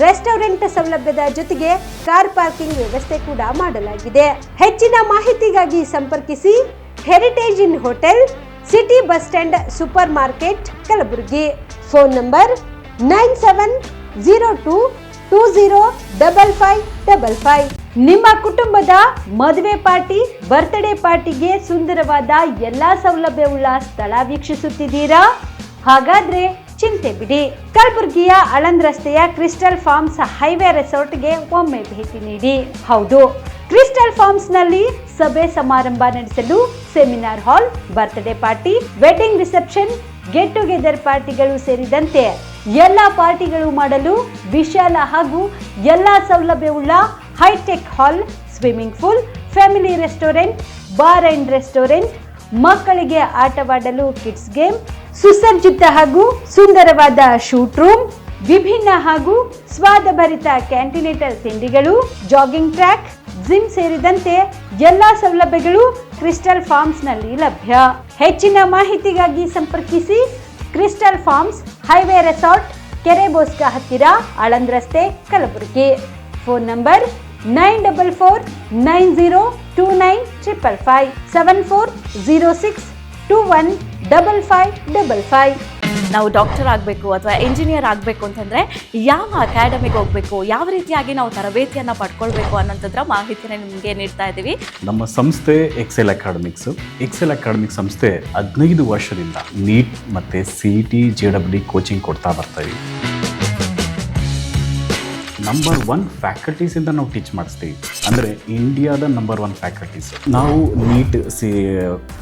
ರೆಸ್ಟೋರೆಂಟ್ ಸೌಲಭ್ಯದ ಜೊತೆಗೆ ಕಾರ್ ಪಾರ್ಕಿಂಗ್ ವ್ಯವಸ್ಥೆ ಕೂಡ ಮಾಡಲಾಗಿದೆ. ಹೆಚ್ಚಿನ ಮಾಹಿತಿಗಾಗಿ ಸಂಪರ್ಕಿಸಿ Heritage Inn hotel, city bus stand, super market, Kalaburagi. Phone number 9702205555. ನಿಮ್ಮ ಕುಟುಂಬದ ಮದುವೆ ಪಾರ್ಟಿ, ಬರ್ತ್ಡೇ ಪಾರ್ಟಿಗೆ ಸುಂದರವಾದ ಎಲ್ಲಾ ಸೌಲಭ್ಯವುಳ್ಳ ಸ್ಥಳ ವೀಕ್ಷಿಸುತ್ತಿದ್ದೀರಾ? ಹಾಗಾದ್ರೆ ಚಿಂತೆ ಬಿಡಿ. ಕಲಬುರಗಿಯ ಆಳಂದ್ ರಸ್ತೆಯ ಕ್ರಿಸ್ಟಲ್ ಫಾರ್ಮ್ಸ್ ಹೈವೇ ರೆಸಾರ್ಟ್ಗೆ ಒಮ್ಮೆ ಭೇಟಿ ನೀಡಿ. ಹೌದು, ಕ್ರಿಸ್ಟಲ್ ಫಾರ್ಮ್ಸ್ನಲ್ಲಿ ಸಭೆ ಸಮಾರಂಭ ನಡೆಸಲು seminar hall, birthday party, wedding reception, get together ಪಾರ್ಟಿಗಳು ಸೇರಿದಂತೆ ಎಲ್ಲ ಪಾರ್ಟಿಗಳು ಮಾಡಲು ವಿಶಾಲ ಹಾಗೂ ಎಲ್ಲ ಸೌಲಭ್ಯವುಳ್ಳ hi tech hall, swimming pool, family restaurant, bar and restaurant, ಮಕ್ಕಳಿಗೆ ಆಟವಾಡಲು ಕಿಡ್ಸ್ ಗೇಮ್, ಸುಸಜ್ಜಿತ ಹಾಗೂ ಸುಂದರವಾದ ಶೂಟ್ ರೂಮ್, ವಿಭಿನ್ನ ಹಾಗೂ ಸ್ವಾದಭರಿತ ಕ್ಯಾಂಟಿನೇಟರ್ ತಿಂಡಿಗಳು, ಜಾಗಿಂಗ್ ಟ್ರ್ಯಾಕ್, ಜಿಮ್ ಸೇರಿದಂತೆ ಎಲ್ಲ ಸೌಲಭ್ಯಗಳು ಕ್ರಿಸ್ಟಲ್ ಫಾರ್ಮ್ಸ್ನಲ್ಲಿ ಲಭ್ಯ. ಹೆಚ್ಚಿನ ಮಾಹಿತಿಗಾಗಿ ಸಂಪರ್ಕಿಸಿ ಕ್ರಿಸ್ಟಲ್ ಫಾರ್ಮ್ಸ್, ಹೈವೇ ರೆಸಾರ್ಟ್, ಕೆರೆಬೋಸ್ಕ ಹತ್ತಿರ, ಆಳಂದ್ ರಸ್ತೆ, ಕಲಬುರಗಿ. Phone number 9490295555 7406215555. ನಾವು ಡಾಕ್ಟರ್ ಆಗಬೇಕು ಅಥವಾ ಇಂಜಿನಿಯರ್ ಆಗಬೇಕು ಅಂತಂದರೆ ಯಾವ ಅಕಾಡೆಮಿಗೆ ಹೋಗಬೇಕು, ಯಾವ ರೀತಿಯಾಗಿ ನಾವು ತರಬೇತಿಯನ್ನು ಪಡ್ಕೊಳ್ಬೇಕು ಅನ್ನೋಂಥದ್ರ ಮಾಹಿತಿನ ನಿಮಗೆ ನೀಡ್ತಾ ಇದ್ದೀವಿ. ನಮ್ಮ ಸಂಸ್ಥೆ ಎಕ್ಸೆಲ್ ಅಕಾಡೆಮಿಕ್ ಸಂಸ್ಥೆ 15 ವರ್ಷದಿಂದ ನೀಟ್ ಮತ್ತು CET JEE ಕೋಚಿಂಗ್ ಕೊಡ್ತಾ ಬರ್ತೀವಿ. ನಂಬರ್ 1 ಫ್ಯಾಕಲ್ಟೀಸಿಂದ ನಾವು ಟೀಚ್ ಮಾಡಿಸ್ತೀವಿ. ಅಂದರೆ ಇಂಡಿಯಾದ ನಂಬರ್ 1 ಫ್ಯಾಕಲ್ಟೀಸ್. ನಾವು ನೀಟ್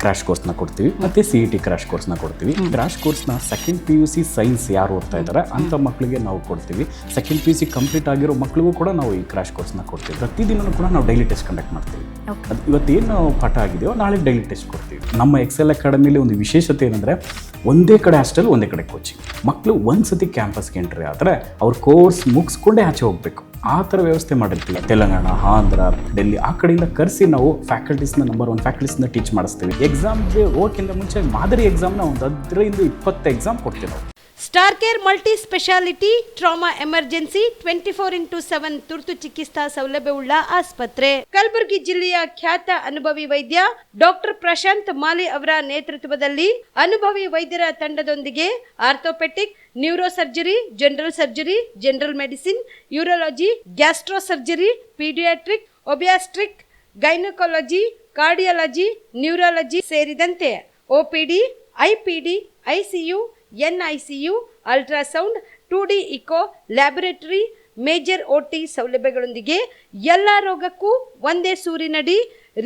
ಕ್ರ್ಯಾಶ್ ಕೋರ್ಸ್ನ ಕೊಡ್ತೀವಿ ಮತ್ತು CET ಕ್ರ್ಯಾಶ್ ಕೋರ್ಸ್ನ ಕೊಡ್ತೀವಿ. ಕ್ರ್ಯಾಶ್ ಕೋರ್ಸ್ನ ಸೆಕೆಂಡ್ PUC ಸೈನ್ಸ್ ಯಾರು ಓದ್ತಾ ಇದ್ದಾರೆ ಅಂಥ ಮಕ್ಕಳಿಗೆ ನಾವು ಕೊಡ್ತೀವಿ. ಸೆಕೆಂಡ್ PUC ಕಂಪ್ಲೀಟ್ ಆಗಿರೋ ಮಕ್ಕಳಿಗೂ ಕೂಡ ನಾವು ಈ ಕ್ರ್ಯಾಶ್ ಕೋರ್ಸ್ನ ಕೊಡ್ತೀವಿ. ಪ್ರತಿದಿನವೂ ಕೂಡ ನಾವು ಡೈಲಿ ಟೆಸ್ಟ್ ಕಂಡಕ್ಟ್ ಮಾಡ್ತೀವಿ. ಅದು ಇವತ್ತೇನು ಪಾಠ ಆಗಿದೆಯೋ ನಾಳೆ ಡೈಲಿ ಟೆಸ್ಟ್ ಕೊಡ್ತೀವಿ. ನಮ್ಮ ಎಕ್ಸೆಲ್ ಅಕಾಡೆಮಿಲಿ ಒಂದು ವಿಶೇಷತೆ ಏನಂದರೆ ಒಂದೇ ಕಡೆ ಹಾಸ್ಟೆಲ್, ಒಂದೇ ಕಡೆ ಕೋಚಿಂಗ್. ಮಕ್ಕಳು ಒಂದು ಸತಿ ಕ್ಯಾಂಪಸ್ಗೆ ಎಂಟ್ರಿ ಆದರೆ ಅವ್ರ ಕೋರ್ಸ್ ಮುಗಿಸ್ಕೊಂಡೇ ಆಚೆ ಹೋಗಬೇಕು. ಆ ಥರ ವ್ಯವಸ್ಥೆ ಮಾಡಿರ್ತೀವಿ. ತೆಲಂಗಾಣ, ಆಂಧ್ರ, ಡೆಲ್ಲಿ ಆ ಕಡೆಯಿಂದ ಕರೆಸಿ ನಾವು ಫ್ಯಾಕಲ್ಟೀಸ್ನ ನಂಬರ್ 1 ಫ್ಯಾಕಲ್ಟೀಸ್ನ ಟೀಚ್ ಮಾಡಿಸ್ತೀವಿ. ಎಕ್ಸಾಮ್ಗೆ ಹೋಗೋಕ್ಕಿಂತ ಮುಂಚೆ ಮಾದರಿ ಎಕ್ಸಾಮ್ನ ಒಂದು 10ರಿಂದ 20 ಎಕ್ಸಾಮ್ ಕೊಡ್ತೀವಿ ನಾವು. Star care multi speciality trauma emergency 24x7 ತುರ್ತು ಚಿಕಿತ್ಸಾ ಸೌಲಭ್ಯವುಳ್ಳ ಆಸ್ಪತ್ರೆ. ಕಲಬುರಗಿ ಜಿಲ್ಲೆಯ ಖ್ಯಾತ ಅನುಭವಿ ವೈದ್ಯ ಡಾಕ್ಟರ್ ಪ್ರಶಾಂತ್ ಮಾಲಿ ಅವರ ನೇತೃತ್ವದಲ್ಲಿ ಅನುಭವಿ ವೈದ್ಯರ ತಂಡದೊಂದಿಗೆ orthopaedic, neuro surgery, general medicine, urology, gastro surgery, paediatric, obstetric, gynaecology, cardiology, neurology ಸೇರಿದಂತೆ OPD, IPD, ICU, NICU, ultrasound, 2D echo, laboratory, major OT ಸೌಲಭ್ಯಗಳೊಂದಿಗೆ ಎಲ್ಲ ರೋಗಕ್ಕೂ ಒಂದೇ ಸೂರಿನಡಿ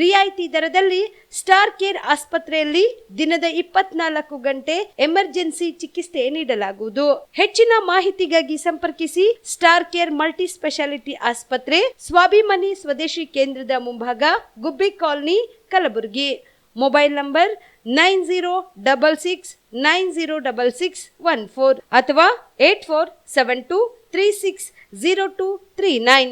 ರಿಯಾಯಿತಿ ದರದಲ್ಲಿ ಸ್ಟಾರ್ ಕೇರ್ ಆಸ್ಪತ್ರೆಯಲ್ಲಿ ದಿನದ 24 ಗಂಟೆ ಎಮರ್ಜೆನ್ಸಿ ಚಿಕಿತ್ಸೆ ನೀಡಲಾಗುವುದು. ಹೆಚ್ಚಿನ ಮಾಹಿತಿಗಾಗಿ ಸಂಪರ್ಕಿಸಿ ಸ್ಟಾರ್ ಕೇರ್ ಮಲ್ಟಿ ಸ್ಪೆಷಾಲಿಟಿ ಆಸ್ಪತ್ರೆ, ಸ್ವಾಭಿಮಾನಿ ಸ್ವದೇಶಿ ಕೇಂದ್ರದ ಮುಂಭಾಗ, ಗುಬ್ಬಿ ಕಾಲನಿ, ಕಲಬುರಗಿ. ಮೊಬೈಲ್ ನಂಬರ್ 9066906614 ಅಥವಾ 8472360239.